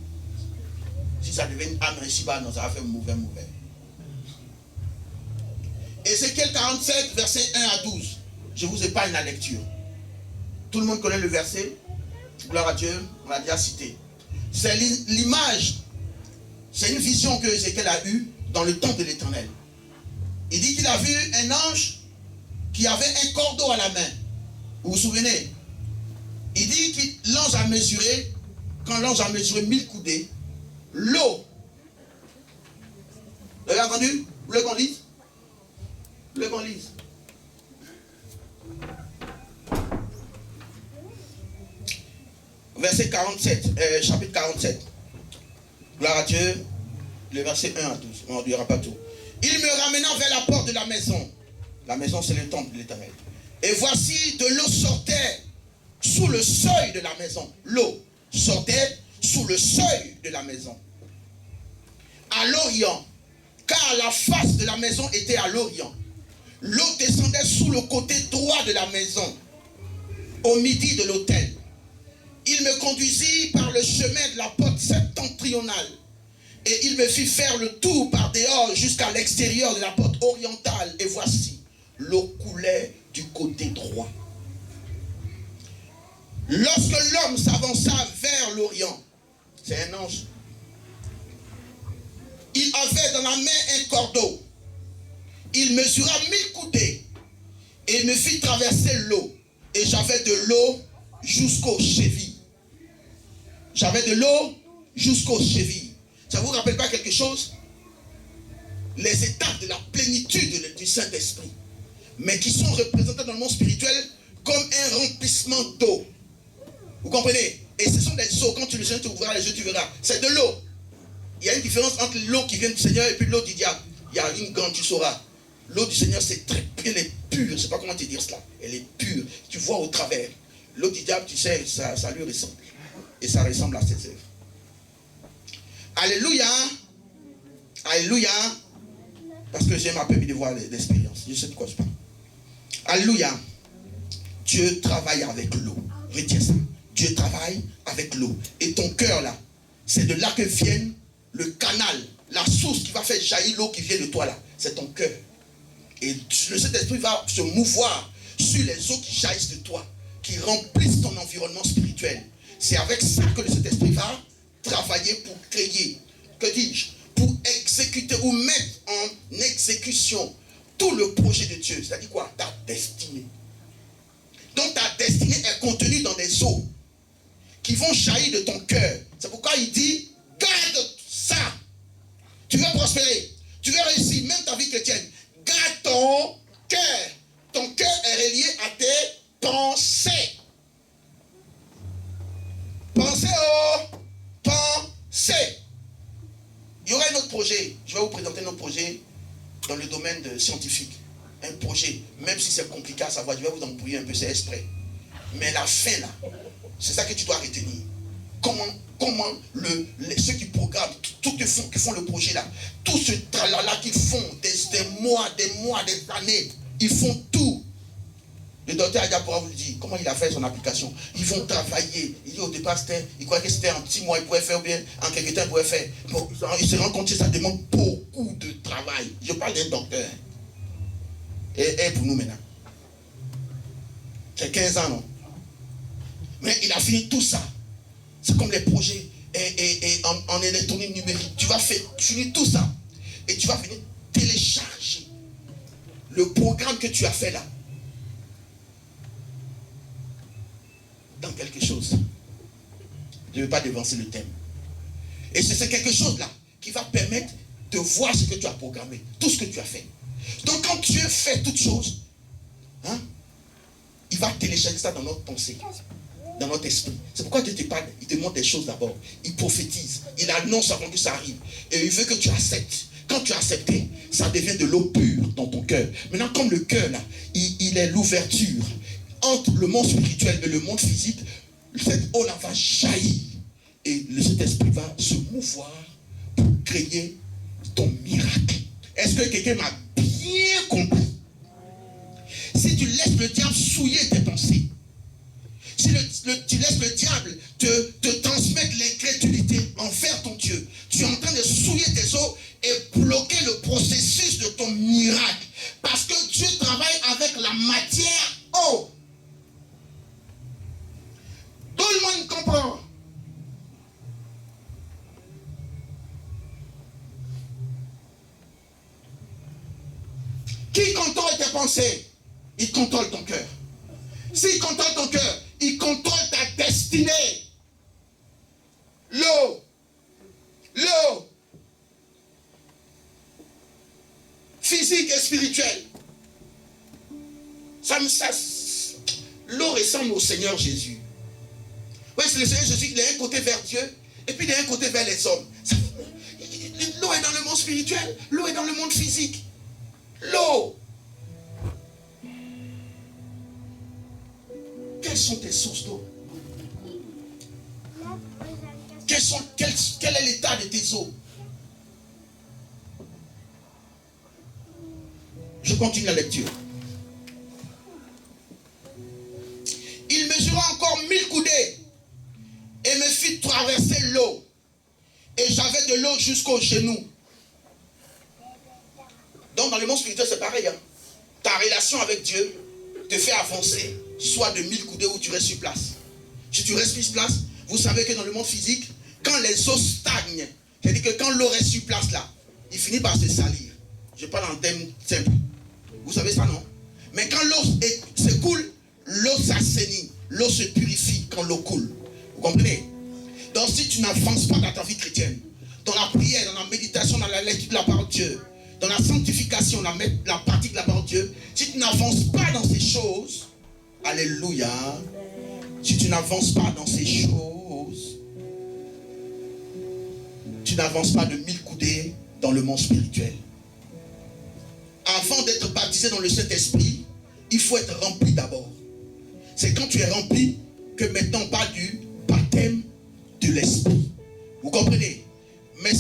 Si ça devient une âme réciba, non, ça va faire mauvais. Ézéchiel 47, verset 1 à 12. Je vous épargne la lecture. Tout le monde connaît le verset. Gloire à Dieu, on l'a déjà cité. C'est l'image, c'est une vision que Ézéchiel a eue dans le temple de l'Éternel. Il dit qu'il a vu un ange qui avait un cordeau à la main. Vous vous souvenez? Il dit que l'ange a mesuré, quand l'ange a mesuré 1000 coudées, l'eau. Vous avez entendu? Vous voulez qu'on lise? Vous voulez qu'on lise? Verset 47, chapitre 47. Gloire à Dieu, le verset 1 à 12. On ne dira pas tout. Il me ramena vers la porte de la maison. La maison, c'est le temple de l'Éternel. Et voici, de l'eau sortait sous le seuil de la maison. L'eau sortait sous le seuil de la maison. À l'Orient, car la face de la maison était à l'Orient. L'eau descendait sous le côté droit de la maison, au midi de l'autel. Il me conduisit par le chemin de la porte septentrionale. Et il me fit faire le tour par dehors jusqu'à l'extérieur de la porte orientale. Et voici, l'eau coulait du côté droit. Lorsque l'homme s'avança vers l'Orient, c'est un ange, il avait dans la main un cordeau. Il mesura 1000 coudées et me fit traverser l'eau. Et j'avais de l'eau jusqu'aux chevilles. J'avais de l'eau jusqu'aux chevilles. Ça ne vous rappelle pas quelque chose? les étapes de la plénitude du Saint-Esprit, mais qui sont représentées dans le monde spirituel comme un remplissement d'eau. Vous comprenez? Et ce sont des eaux. Quand le Seigneur t'ouvrira les yeux, tu verras. C'est de l'eau. Il y a une différence entre l'eau qui vient du Seigneur et puis l'eau du diable. Il y a une grande, tu sauras. L'eau du Seigneur, c'est très pur, elle est pure. Je ne sais pas comment te dire cela. Elle est pure. Tu vois au travers. L'eau du diable, tu sais, ça lui ressemble. Et ça ressemble à ses œuvres. Alléluia. Alléluia. Parce que j'aime un peu de voir l'expérience. Je sais de quoi je parle. Alléluia. Dieu travaille avec l'eau. Retiens ça. Dieu travaille avec l'eau. Et ton cœur là, c'est de là que vient le canal, la source qui va faire jaillir l'eau qui vient de toi là. C'est ton cœur. Et le Saint-Esprit va se mouvoir sur les eaux qui jaillissent de toi, qui remplissent ton environnement spirituel. C'est avec ça que le Saint-Esprit va travailler pour créer, que dis-je, pour exécuter ou mettre en exécution tout le projet de Dieu. C'est-à-dire quoi? Ta destinée. Donc ta destinée est contenue dans des eaux qui vont jaillir de ton cœur. C'est pourquoi il dit, garde ça. Tu veux prospérer, tu veux réussir, même ta vie chrétienne. Garde ton cœur. Ton cœur est relié à tes pensées. Pensez aux pensées. Il y aura un autre projet. Je vais vous présenter notre projet dans le domaine scientifique. Un projet, même si c'est compliqué à savoir, je vais vous embrouiller un peu, c'est exprès. Mais la fin là, c'est ça que tu dois retenir. Comment ceux qui programment, ceux qui font le projet là, tout ce tralala qu'ils font, des mois, des années, ils font tout. Le docteur Adia pourra vous le dire, comment il a fait son application. Ils vont travailler. Il dit au départ, il croyait que c'était en 6 mois, il pouvait faire, ou bien en quelques temps, il pouvait faire. Bon, il se rend compte que ça demande beaucoup de travail. Je parle d'un docteur. Et pour nous maintenant. C'est 15 ans, non? Mais il a fini tout ça. C'est comme les projets en électronique numérique. Tu vas finir tout ça. Et tu vas venir télécharger le programme que tu as fait là dans quelque chose. Je ne vais pas devancer le thème. Et c'est quelque chose là qui va permettre de voir ce que tu as programmé, tout ce que tu as fait. Donc quand Dieu fait toutes choses, hein, il va télécharger ça dans notre pensée, dans notre esprit. C'est pourquoi Dieu te parle, il te montre des choses d'abord. Il prophétise, il annonce avant que ça arrive. Et il veut que tu acceptes. Quand tu as accepté, ça devient de l'eau pure dans ton cœur. Maintenant, comme le cœur là, il est l'ouverture entre le monde spirituel et le monde physique, cette eau là va jaillir. Et cet esprit va se mouvoir pour créer ton miracle. Est-ce que quelqu'un m'a bien compris? Si tu laisses le diable souiller tes pensées, si tu laisses le diable te transmettre l'incrédulité envers ton Dieu, tu es en train de souiller tes os et bloquer le processus de ton miracle. Parce que Dieu travaille avec la matière eau. Tout le monde comprend. Qui contrôle tes pensées? Il contrôle ton cœur. S'il contrôle ton cœur, il contrôle ta destinée. L'eau. Physique et spirituelle. L'eau ressemble au Seigneur Jésus. Oui, c'est le Seigneur Jésus, il est un côté vers Dieu, et puis il est un côté vers les hommes. L'eau est dans le monde spirituel, l'eau est dans le monde physique. L'eau. Quelles sont tes sources d'eau? Quel est l'état de tes eaux? Je continue la lecture. Il mesura encore 1000 coudées et me fit traverser l'eau. Et j'avais de l'eau jusqu'aux genoux. Donc dans le monde spirituel c'est pareil. Hein? Ta relation avec Dieu te fait avancer, soit de 1000 coudées où tu restes sur place. Si tu restes sur place, vous savez que dans le monde physique, quand les eaux stagnent, c'est-à-dire que quand l'eau reste sur place là, il finit par se salir. Je parle en termes simples. Vous savez ça, non? Mais quand l'eau s'écoule, l'eau s'assainit, l'eau se purifie quand l'eau coule. Vous comprenez? Donc si tu n'avances pas dans ta vie chrétienne, dans la prière, dans la méditation, dans la lecture de la parole de Dieu, dans la sanctification, la pratique de la parole de Dieu, si tu n'avances pas dans ces choses, alléluia, si tu n'avances pas dans ces choses, tu n'avances pas de 1000 coudées dans le monde spirituel. Avant d'être baptisé dans le Saint-Esprit, il faut être rempli d'abord. C'est quand tu es rempli que maintenant on parle du baptême de l'Esprit. Vous comprenez? Mais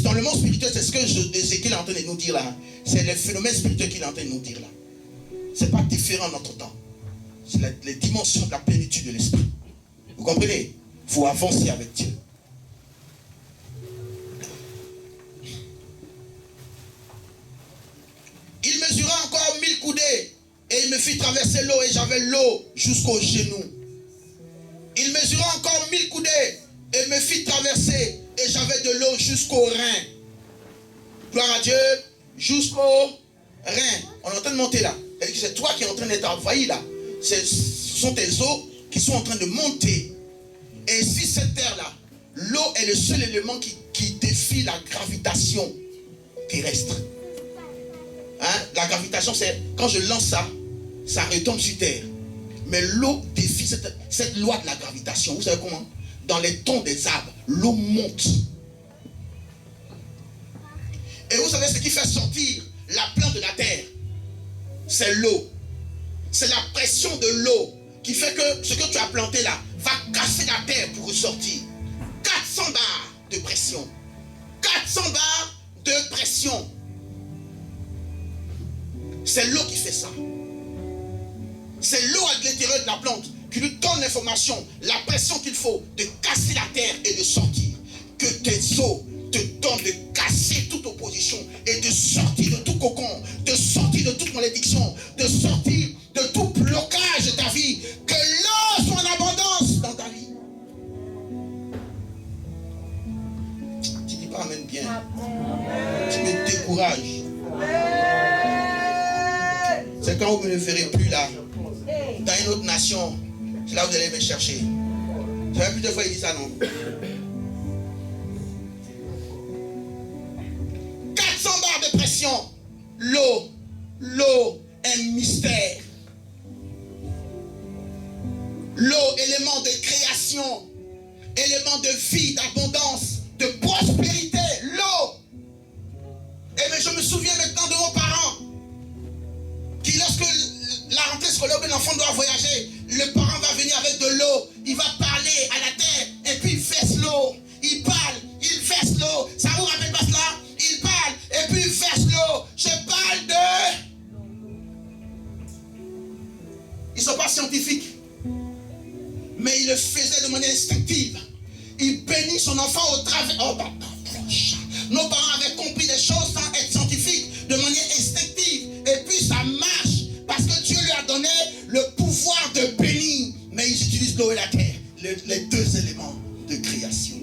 dans le monde spirituel, c'est ce que Ézéchiel est en train de nous dire là. C'est les phénomènes spirituels qu'il est en train de nous dire là. Ce n'est pas différent de notre temps. C'est les dimensions de la plénitude de l'Esprit. Vous comprenez? Il faut avancer avec Dieu. Il mesura encore 1000 coudées et il me fit traverser l'eau et j'avais l'eau jusqu'aux genoux. Il mesura encore 1000 coudées et me fit traverser et j'avais de l'eau jusqu'aux reins. Gloire à Dieu, jusqu'aux reins. On est en train de monter là. C'est toi qui es en train d'être envahi là. Ce sont tes eaux qui sont en train de monter. Et si cette terre-là, l'eau est le seul élément qui défie la gravitation terrestre. Hein? La gravitation, c'est quand je lance ça, ça retombe sur terre. Mais l'eau défie cette loi de la gravitation. Vous savez comment? Dans les troncs des arbres, l'eau monte. Et vous savez ce qui fait sortir la plante de la terre? C'est l'eau. C'est la pression de l'eau qui fait que ce que tu as planté là va casser la terre pour ressortir. 400 bars de pression. 400 bars de pression. C'est l'eau qui fait ça. C'est l'eau à l'intérieur de la plante qui lui donne l'information, la pression qu'il faut de casser la terre et de sortir. Que tes eaux te donnent de casser toute opposition et de sortir de tout cocon, de sortir de toute malédiction, de sortir de tout blocage de ta vie. Que l'eau soit en abondance dans ta vie. Tu dis pas amen bien. Tu me décourages. C'est quand vous ne me verrez plus là, dans une autre nation, c'est là que vous allez me chercher. Vous savez, plusieurs fois il dit ça, non? 400 barres de pression. L'eau est mystère. L'eau, élément de création, élément de vie, d'abondance, de prospérité. L'eau. Et mais je me souviens maintenant de vos parents qui, lorsque la rentrée scolaire, l'enfant doit voyager, le parent va venir avec de l'eau, il va parler à la terre, et puis il verse l'eau, il parle, il verse l'eau. Ça vous rappelle pas cela? Il parle, et puis il verse l'eau. Je parle de... Ils ne sont pas scientifiques, mais il le faisait de manière instinctive. Il bénit son enfant au travers... Oh, bah, nos parents avaient compris des choses sans être scientifiques, de manière instinctive, et puis ça marche. Parce que Dieu lui a donné le pouvoir de bénir. Mais ils utilisent l'eau et la terre. Les deux éléments de création.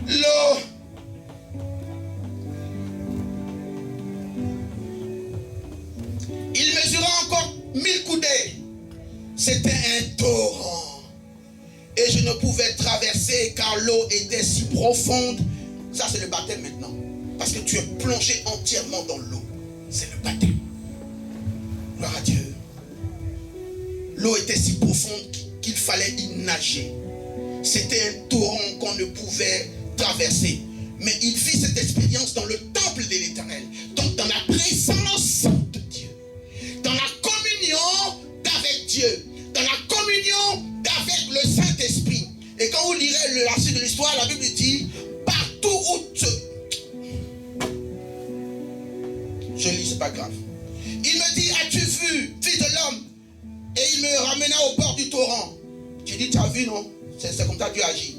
L'eau. Il mesura encore 1000 coudées. C'était un torrent. Et je ne pouvais traverser car l'eau était si profonde. Ça, c'est le baptême maintenant. Parce que tu es plongé entièrement dans l'eau. C'est le baptême. Gloire à Dieu. L'eau était si profonde qu'il fallait y nager. C'était un torrent qu'on ne pouvait traverser. Mais il vit cette expérience dans le temple de l'Éternel. Donc dans la présence de Dieu. Dans la communion d'avec Dieu. Dans la communion d'avec le Saint-Esprit. Et quand vous lirez la suite de l'histoire, la Bible dit, partout où je lis, c'est pas grave. Il me dit, as-tu vu, fils de l'homme? Et il me ramena au bord du torrent. Tu dis, tu as vu, non? C'est comme ça que Dieu agit.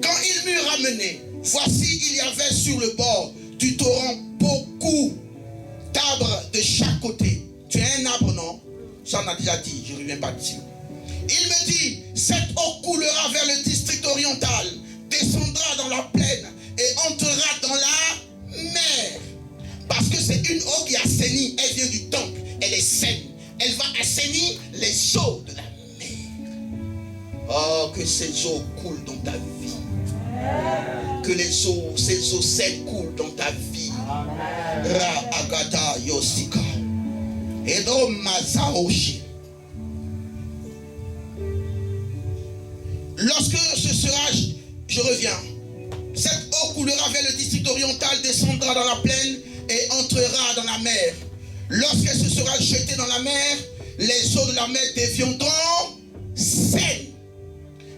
Quand il m'eut ramené, voici, il y avait sur le bord du torrent beaucoup d'arbres de chaque côté. Tu es un arbre, non? Ça on a déjà dit, je ne reviens pas dessus. Il me dit, cette eau coulera vers le district oriental, descendra dans la plaine et entrera dans la eaux de la mer. Oh, que ces eaux coulent dans ta vie. Que ces eaux saines coulent dans ta vie. Ra agata yosika. Edo mazaoshi. Lorsque ce sera, je reviens. Cette eau coulera vers le district oriental, descendra dans la plaine et entrera dans la mer. Lorsqu'elle se sera jetée dans la mer, les eaux de la mer deviendront saines.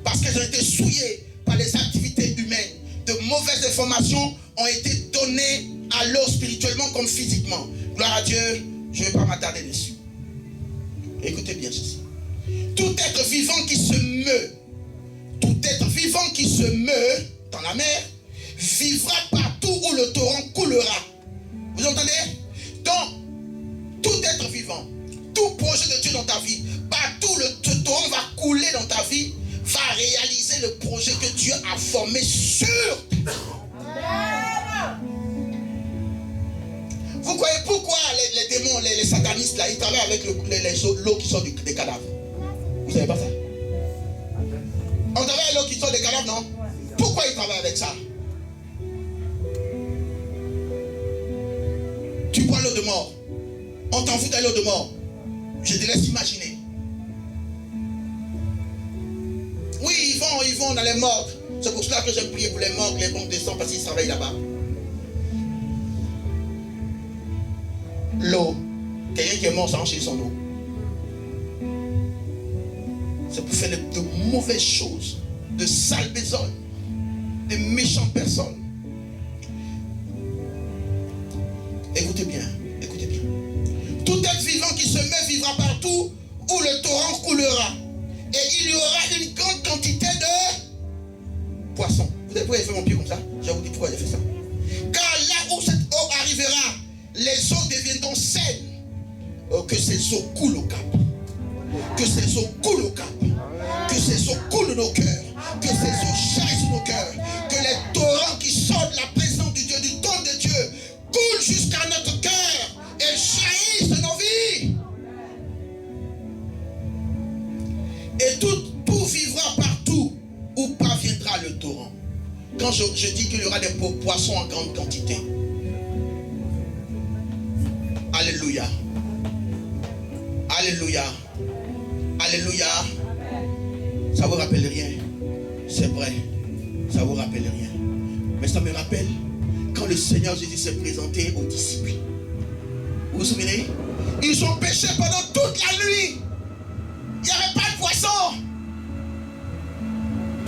Parce qu'elles ont été souillées par les activités humaines. De mauvaises informations ont été données à l'eau spirituellement comme physiquement. Gloire à Dieu, je ne vais pas m'attarder dessus. Écoutez bien ceci. Tout être vivant qui se meut, tout être vivant qui se meut dans la mer, vivra partout où le torrent coulera. Vous entendez? Donc, tout être vivant, tout projet de Dieu dans ta vie, partout le torrent va couler dans ta vie, va réaliser le projet que Dieu a formé sur ta vie. Vous croyez pourquoi les démons, les satanistes là, ils travaillent avec l'eau qui sort des cadavres? Vous savez pas ça? On travaille avec l'eau qui sort des cadavres, non? Pourquoi ils travaillent avec ça? Tu bois l'eau de mort. On t'en fout de l'eau de mort. Je te laisse imaginer. Oui, ils vont dans les morgues. C'est pour cela que j'aime prier pour les morgues, les banques de sang, parce qu'ils travaillent là-bas. L'eau, quelqu'un qui est mort, ça enchaîne son eau. C'est pour faire de mauvaises choses, de sales besognes, de méchantes personnes. Écoutez bien, écoutez bien. Tout être vivant qui se met vivra partout où le torrent coulera. Et il y aura une grande quantité de poissons. Vous avez fait mon pied comme ça? Je vais vous dire pourquoi j'ai fait ça. Car là où cette eau arrivera, les eaux deviendront saines. Oh, que ces eaux coulent au cap. Que ces eaux coulent au cap. Que ces eaux coulent dans nos cœurs. Que ces eaux jaillissent sur nos cœurs. Que les torrents qui sortent de la présence du Dieu, du don de Dieu, coulent jusqu'à notre cœur et jaillissent de nos vies. Et tout vivra partout où parviendra le torrent. Quand je dis qu'il y aura des poissons en grande quantité. Alléluia. Alléluia. Alléluia. Ça vous rappelle rien. C'est vrai. Ça vous rappelle rien. Mais ça me rappelle quand le Seigneur Jésus s'est présenté aux disciples. Vous vous souvenez? Ils ont pêché pendant toute la nuit. Il n'y avait pas de poisson.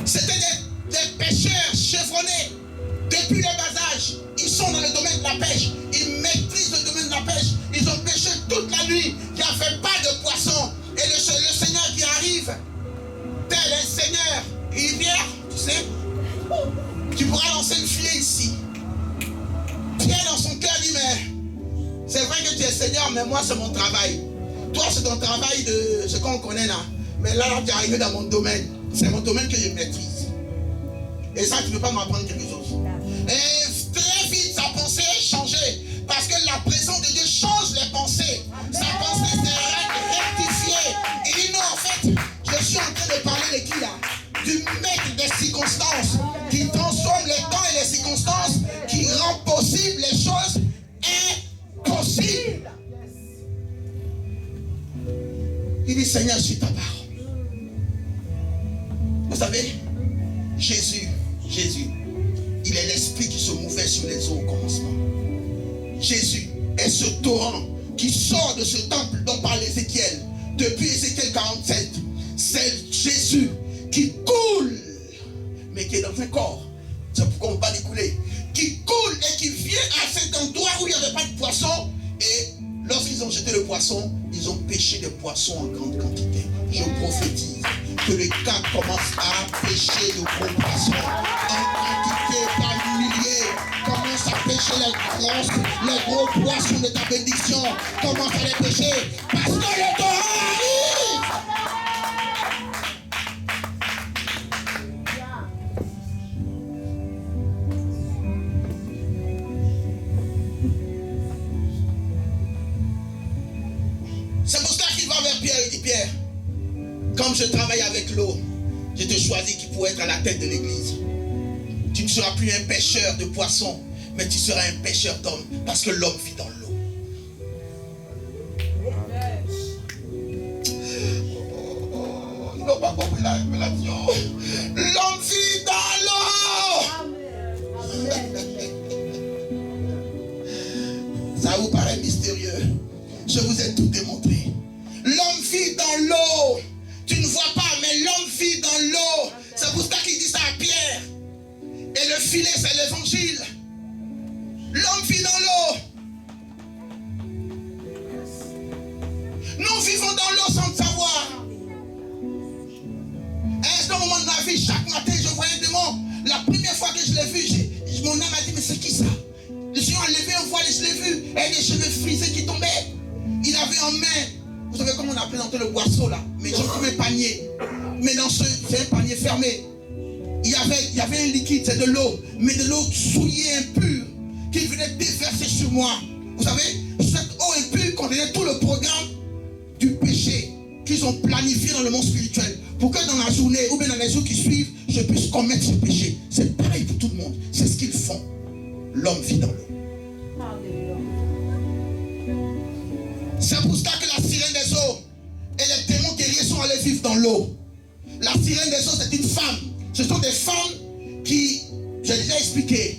C'était des pêcheurs chevronnés. Depuis le bas âge, ils sont dans le domaine de la pêche. Ils maîtrisent le domaine de la pêche. Ils ont pêché toute la nuit. Il n'y avait pas de poisson. Et le Seigneur qui arrive, tel un Seigneur, il vient, tu sais, tu pourras lancer le filet ici. Pierre dans son cœur dit, mais c'est vrai que tu es Seigneur, mais moi c'est mon travail. Toi c'est ton travail de ce qu'on connaît là. Mais là tu es arrivé dans mon domaine. C'est mon domaine que je maîtrise. Et ça tu ne peux pas m'apprendre quelque chose. Et très vite sa pensée est changée. Parce que la présence de Dieu change les pensées. Sa pensée s'est rectifiée. Il dit non, en fait, je suis en train de parler de qui là? Du maître des circonstances, qui transforme les temps et les circonstances, qui rend possible les choses impossibles. Il dit, Seigneur, suis ta parole. Vous savez, Jésus, il est l'esprit qui se mouvait sur les eaux au commencement. Jésus est ce torrent qui sort de ce temple dont parle Ézéchiel. Depuis Ézéchiel 47, c'est Jésus qui coule, mais qui est dans un corps. C'est pourquoi on parle de couler. Qui coule et qui vient à cet endroit où il n'y avait pas de poisson. Et lorsqu'ils ont jeté le poisson, ils ont pêché des poissons en grande quantité. Je prophétise que le cas commence à pêcher de gros poissons en quantité par milliers. Commence à pêcher les gros poissons de ta bénédiction. Commence à les pêcher parce que le torrent arrive. C'est pour cela qu'il va vers Pierre et dit, Pierre, je travaille avec l'eau, je te choisis qui pourrait être à la tête de l'église. Tu ne seras plus un pêcheur de poissons, mais tu seras un pêcheur d'hommes, parce que l'homme vit dans l'eau. Non, pas compris la révélation. L'homme vit dans l'eau. Ça vous paraît mystérieux? Je vous ai tout démontré. L'homme vit dans l'eau. Tu ne vois pas, mais l'homme vit dans l'eau. C'est pour ça qu'il dit ça à Pierre. Et le filet, c'est l'évangile. L'homme vit dans l'eau. Nous vivons dans l'eau sans le savoir. À un moment de ma vie, chaque matin, je voyais un démon. La première fois que je l'ai vu, mon âme a dit, mais c'est qui ça? Je suis enlevé un voile et je l'ai vu. Et des cheveux frisés qui tombaient. Il avait en main, vous savez comment on a présenté le boisseau là, mais j'ai comme un panier. Mais dans c'est un panier fermé. Il y avait un liquide, c'est de l'eau, mais de l'eau souillée, impure, qui venait déverser sur moi. Vous savez, cette eau impure contenait tout le programme du péché qu'ils ont planifié dans le monde spirituel. Pour que dans la journée ou bien dans les jours qui suivent, je puisse commettre ce péché. C'est pareil pour tout le monde. C'est ce qu'ils font. L'homme vit dans l'eau. C'est pour ça que la sirène des eaux et les démons guerriers sont allés vivre dans l'eau. La sirène des eaux, c'est une femme. Ce sont des femmes qui, j'ai déjà expliqué,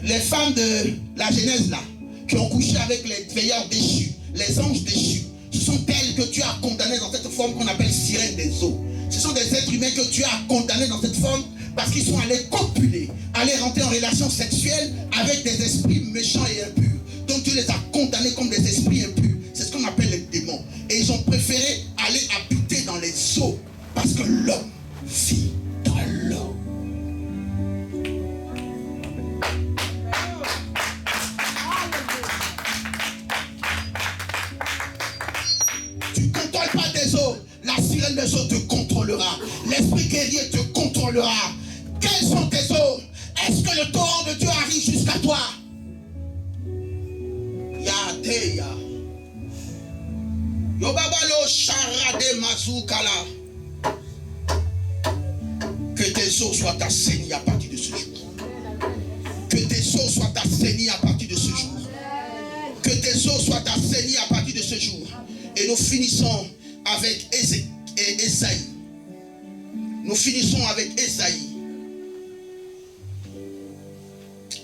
les femmes de la Genèse là, qui ont couché avec les veilleurs déchus, les anges déchus. Ce sont elles que Dieu a condamnées dans cette forme qu'on appelle sirène des eaux. Ce sont des êtres humains que Dieu a condamnés dans cette forme parce qu'ils sont allés copuler, aller rentrer en relation sexuelle avec des esprits méchants et impurs. Donc Dieu les a condamnés comme des esprits impurs. C'est ce qu'on appelle les démons. Et ils ont préféré aller habiter dans les eaux parce que l'homme vit dans l'eau. Tu ne contrôles pas des eaux. La sirène des eaux te contrôlera. L'esprit guerrier te contrôlera. Quelles sont tes eaux? Est-ce que le torrent de Dieu arrive jusqu'à toi? Yateya. Yobabalo charade mazukala. Que tes eaux soient assainies à partir de ce jour. Que tes eaux soient assainies à partir de ce jour. Que tes eaux soient assainies à partir de ce jour. Et nous finissons avec Esaïe. Nous finissons avec Esaïe.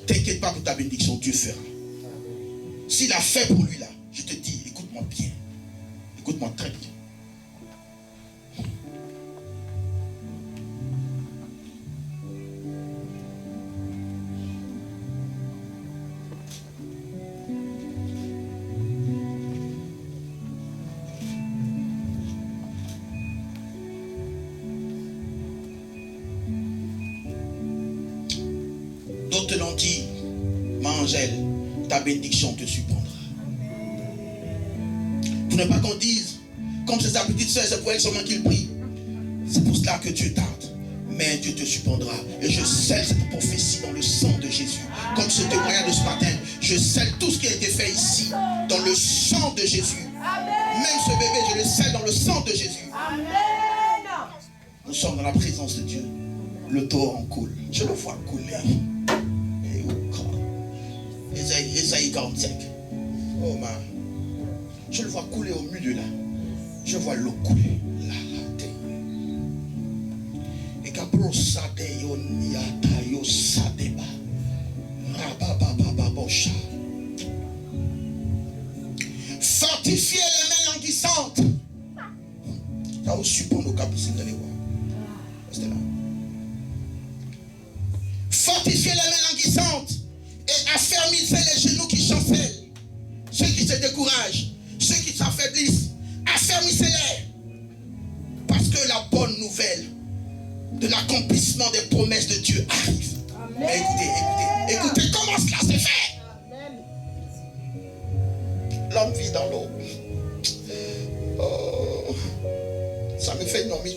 T'inquiète pas pour ta bénédiction, Dieu fera. S'il a fait pour lui là, je te dis, écoute-moi bien. Écoute-moi très bien. D'autres l'ont dit, ma Angèle, ta bénédiction te surprendra. Pour ne pas qu'on dise, comme c'est sa petite soeur, c'est pour elle seulement qu'il prie. C'est pour cela que Dieu tarde. Mais Dieu te surprendra. Et je scelle cette prophétie dans le sang de Jésus. Comme ce témoignage de ce matin, je scelle tout ce qui a été fait ici dans le sang de Jésus. Même ce bébé, je le scelle dans le sang de Jésus. Nous sommes dans la présence de Dieu. Le torrent coule. Je le vois couler. Esaïe 45. Oh man. Je le vois couler au milieu là. Je vois l'eau couler. Et Capro Sade Yoniata Yosadeba. Rabababababosha. Fortifiez les mains languissantes. Ça vous suppose nos capucines d'aller voir. Restez là. Fortifiez les mains languissantes. Et affermissez les genoux qui chancellent. Ceux qui se découragent, ceux qui s'affaiblissent, affermissez-les. Parce que la bonne nouvelle de l'accomplissement des promesses de Dieu arrive. Mais écoutez comment cela s'est fait. L'homme vit dans l'eau. Oh, ça me fait nomi.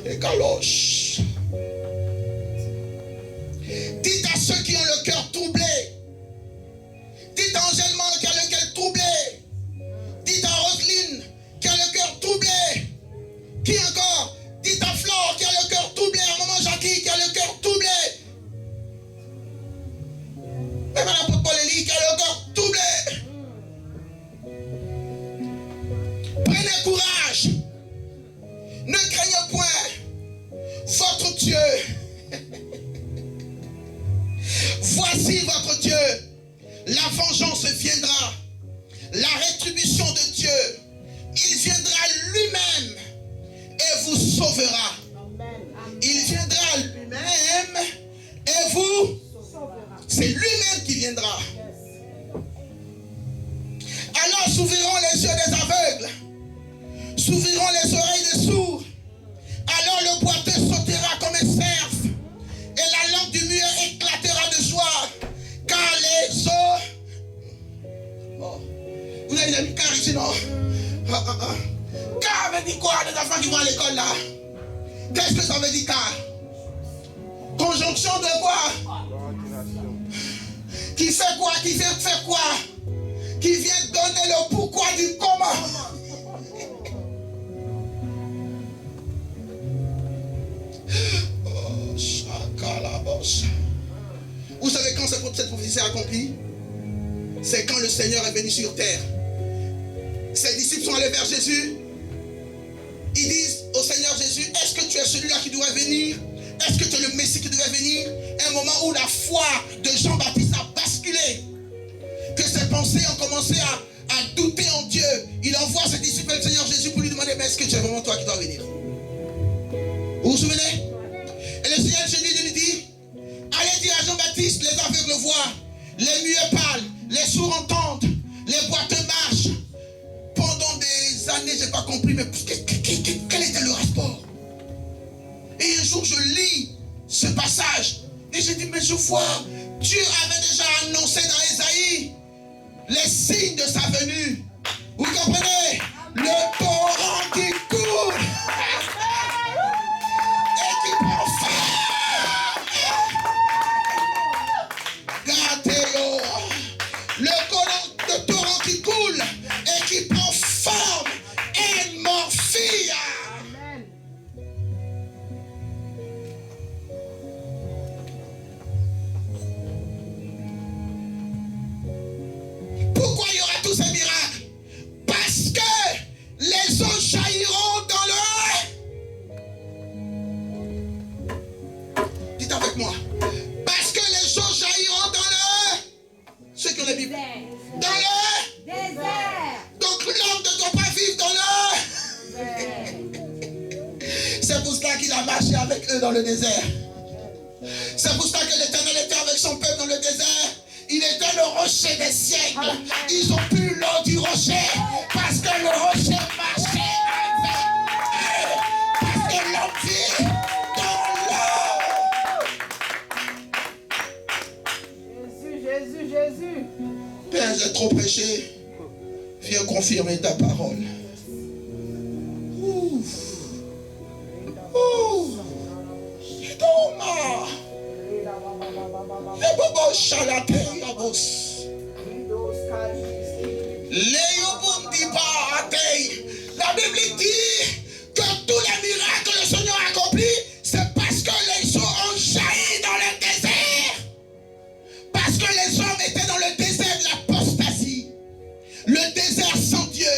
Et galoche. Dites à ceux qui ont le cœur troublé. Dites à Angèle qui a le cœur troublé. Dites à Roselyne qui a le cœur troublé. Qui encore? Dieu. Voici votre Dieu. La vengeance viendra. La rétribution de Dieu. Il viendra lui-même et vous sauvera. Il viendra lui-même et vous. C'est lui-même qui viendra. Alors s'ouvriront les yeux des aveugles. S'ouvriront les oreilles des sourds. Alors le boiteux sautera comme un cerf. Et la langue du muet éclatera de joie. Car les eaux... Oh. Vous avez mis car ici, non? Car veut dire quoi, les enfants qui vont à l'école là? Qu'est-ce que ça veut dire car? Conjonction de quoi? Qui fait quoi? Qui vient faire quoi? Qui vient donner le pourquoi du comment? Oh, chakalabos. Vous savez quand cette prophétie s'est accomplie? C'est quand le Seigneur est venu sur terre. Ses disciples sont allés vers Jésus. Ils disent au Seigneur Jésus, est-ce que tu es celui-là qui doit venir? Est-ce que tu es le Messie qui devait venir? Un moment où la foi de Jean-Baptiste a basculé. Que ses pensées ont commencé à douter en Dieu. Il envoie ses disciples au Seigneur Jésus pour lui demander, mais est-ce que tu es vraiment toi qui dois venir? Vous vous souvenez? Et le Seigneur Jésus lui dit, allez dire à Jean-Baptiste, les aveugles voient, les muets parlent, les sourds entendent, les boiteux marchent. Pendant des années, je n'ai pas compris, mais quel était le rapport? Et un jour, je lis ce passage et je dis, mais je vois, Dieu avait déjà annoncé dans Ésaïe les signes de sa venue. Vous comprenez? Le torrent qui coule et qui prend feu. Gardez-le. Le torrent qui coule et qui prend forme et morphia. Pourquoi il y aura tous ces miracles? Parce que les eaux jailliront dans le... Dites avec moi. Parce que les eaux jailliront dans le... Ceux qui ont la Bible. Dans le... Désert. Donc l'homme ne doit pas vivre dans le... C'est pour cela qu'il a marché avec eux dans le désert. C'est pour cela que l'Éternel était avec son peuple dans le désert. Il était le rocher des siècles. Ils ont bu l'eau du rocher parce que le rocher marchait avec eux. Parce que l'homme vit dans l'eau. Jésus. Père, j'ai trop prêché. Viens confirmer ta parole. Ouf. Ouf. Toma. Les bobos chalatés, la bosse. La Bible dit que tous les miracles que le Seigneur a accomplis, c'est parce que les eaux ont jailli dans le désert. Parce que les hommes étaient dans le désert de l'apostasie. Le désert sans Dieu.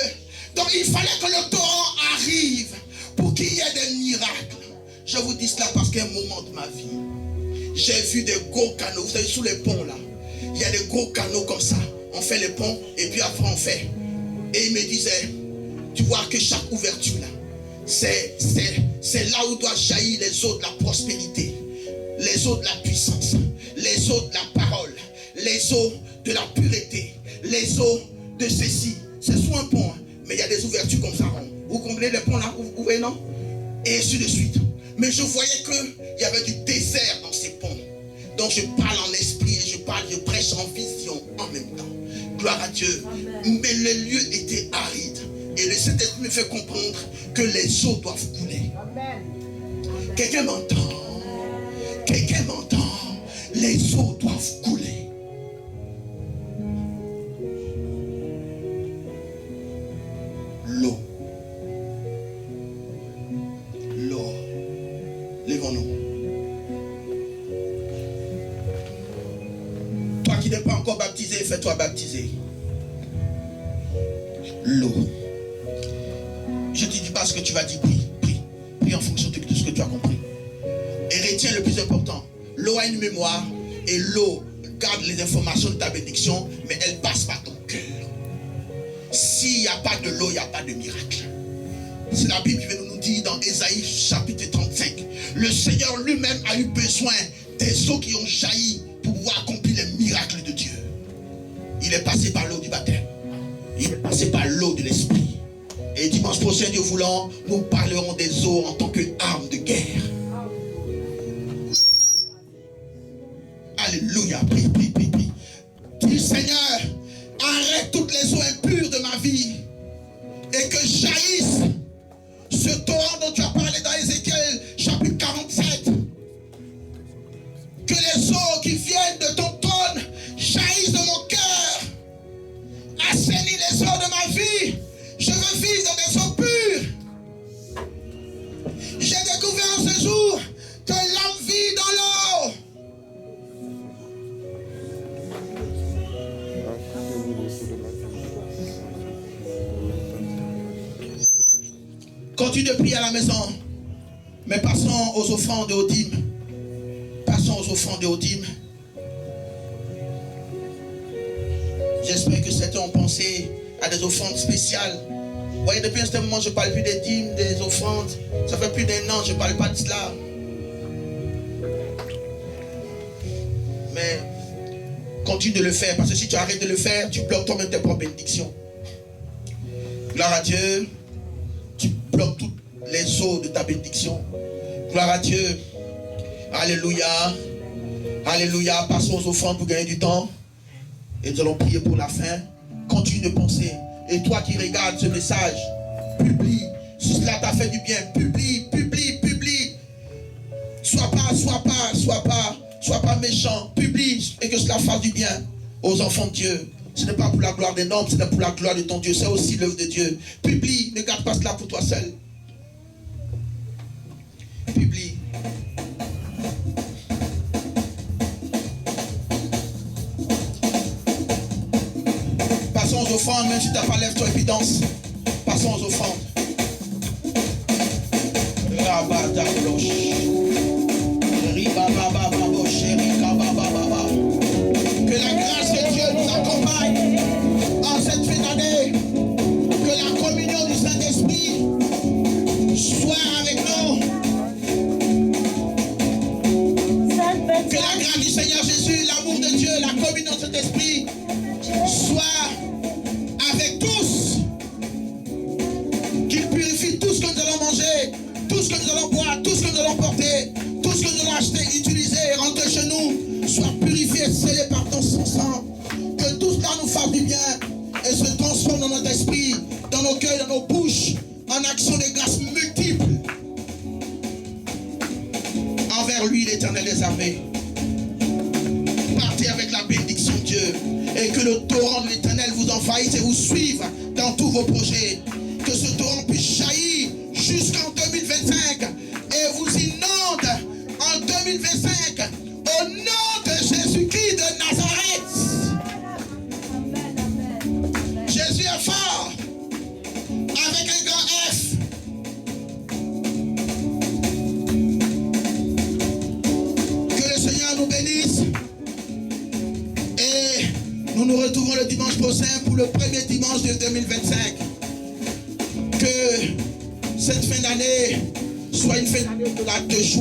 Donc il fallait que le torrent arrive pour qu'il y ait des miracles. Je vous dis cela parce qu'à un moment de ma vie, j'ai vu des gros canaux. Vous savez, sous les ponts là, il y a des gros canaux comme ça. On fait les ponts et puis après on fait. Et il me disait, tu vois que chaque ouverture là, c'est là où doivent jaillir les eaux de la prospérité, les eaux de la puissance, les eaux de la parole, les eaux de la pureté, les eaux de ceci. C'est sous un pont, hein, mais il y a des ouvertures comme ça. Vous comprenez les ponts là, vous voyez, non? Et ainsi de suite. Mais je voyais qu'il y avait du désert dans ces ponts. Donc je parle en esprit et je prêche en vision en même temps. Gloire à Dieu. Amen. Mais les lieux étaient arides. Et le Saint-Esprit me fait comprendre que les eaux doivent couler. Amen. Quelqu'un m'entend? Quelqu'un m'entend? Les eaux doivent couler. L'eau. L'eau. Lèvons-nous. Toi qui n'es pas encore baptisé, fais-toi baptiser. L'eau. Je ne te dis pas ce que tu vas dire, prie en fonction de ce que tu as compris. Et retiens le plus important. L'eau a une mémoire et l'eau garde les informations de ta bénédiction, mais elle passe par ton cœur. S'il n'y a pas de l'eau, il n'y a pas de miracle. C'est la Bible qui nous dit dans Ésaïe chapitre 35. Le Seigneur lui-même a eu besoin des eaux qui ont jailli pour pouvoir accomplir les miracles de Dieu. Il est passé par l'eau du baptême. Il est passé par l'eau de l'esprit. Et dimanche prochain, Dieu voulant, nous parlerons des eaux en tant qu'arme de guerre. Alléluia. Prie, prie, prie, prie. Dis Seigneur, arrête toutes les eaux impures de ma vie et que jaillisse ce torrent dont tu as parlé dans Ézéchiel chapitre 47. Que les eaux qui viennent de ton trône jaillissent de mon cœur. Assainis les eaux de ma vie. Je veux vivre dans des eaux pures. J'ai découvert en ce jour que l'homme vit dans l'eau. Continue de prier à la maison. Mais passons aux offrandes et aux dîmes. Passons aux offrandes et aux dîmes. J'espère que certains ont pensé à des offrandes spéciales. Vous voyez, depuis un certain moment, je ne parle plus des dîmes, des offrandes. Ça fait plus d'un an, je ne parle pas de cela. Mais continue de le faire, parce que si tu arrêtes de le faire, tu bloques toi-même tes propres bénédictions. Gloire à Dieu. Tu bloques toutes les eaux de ta bénédiction. Gloire à Dieu. Alléluia. Alléluia. Passons aux offrandes pour gagner du temps. Et nous allons prier pour la fin. Continue de penser. Et toi qui regardes ce message, publie. Si cela t'a fait du bien, publie, publie, publie. Sois pas méchant. Publie et que cela fasse du bien aux enfants de Dieu. Ce n'est pas pour la gloire des hommes, c'est pour la gloire de ton Dieu. C'est aussi l'œuvre de Dieu. Publie, ne garde pas cela pour toi seul. Publie. Passons aux offrandes, même si tu n'as pas lève toi et puis danse. Passons aux offrandes. Que la grâce de Dieu nous accompagne en cette fin d'année. Que la communion du Saint-Esprit soit avec nous. Que la grâce du Seigneur Jésus, l'amour de Dieu, la communion de cet esprit soit avec tous. Qu'il purifie tout ce que nous allons manger, tout ce que nous allons boire, tout ce que nous allons porter, tout ce que nous allons acheter, utiliser, rentrer chez nous, soit purifié et scellé par ton sang. Que tout cela nous fasse du bien et se transforme dans notre esprit, dans nos cœurs, dans nos bouches, en action de grâce multiples envers lui, l'Éternel des armées. Partez avec la bénédiction de Dieu et que le torrent de l'Éternel vous envahisse et vous suive dans tous vos projets. Que ce torrent puisse jaillir jusqu'en 2025 et vous inonde en 2025 au nom de Jésus-Christ de Nazareth. Jésus est fort avec un grand F. Que le Seigneur nous bénisse et nous nous retrouvons le dimanche prochain pour le premier dimanche de 2025. Que cette fin d'année soit une fin d'année de joie.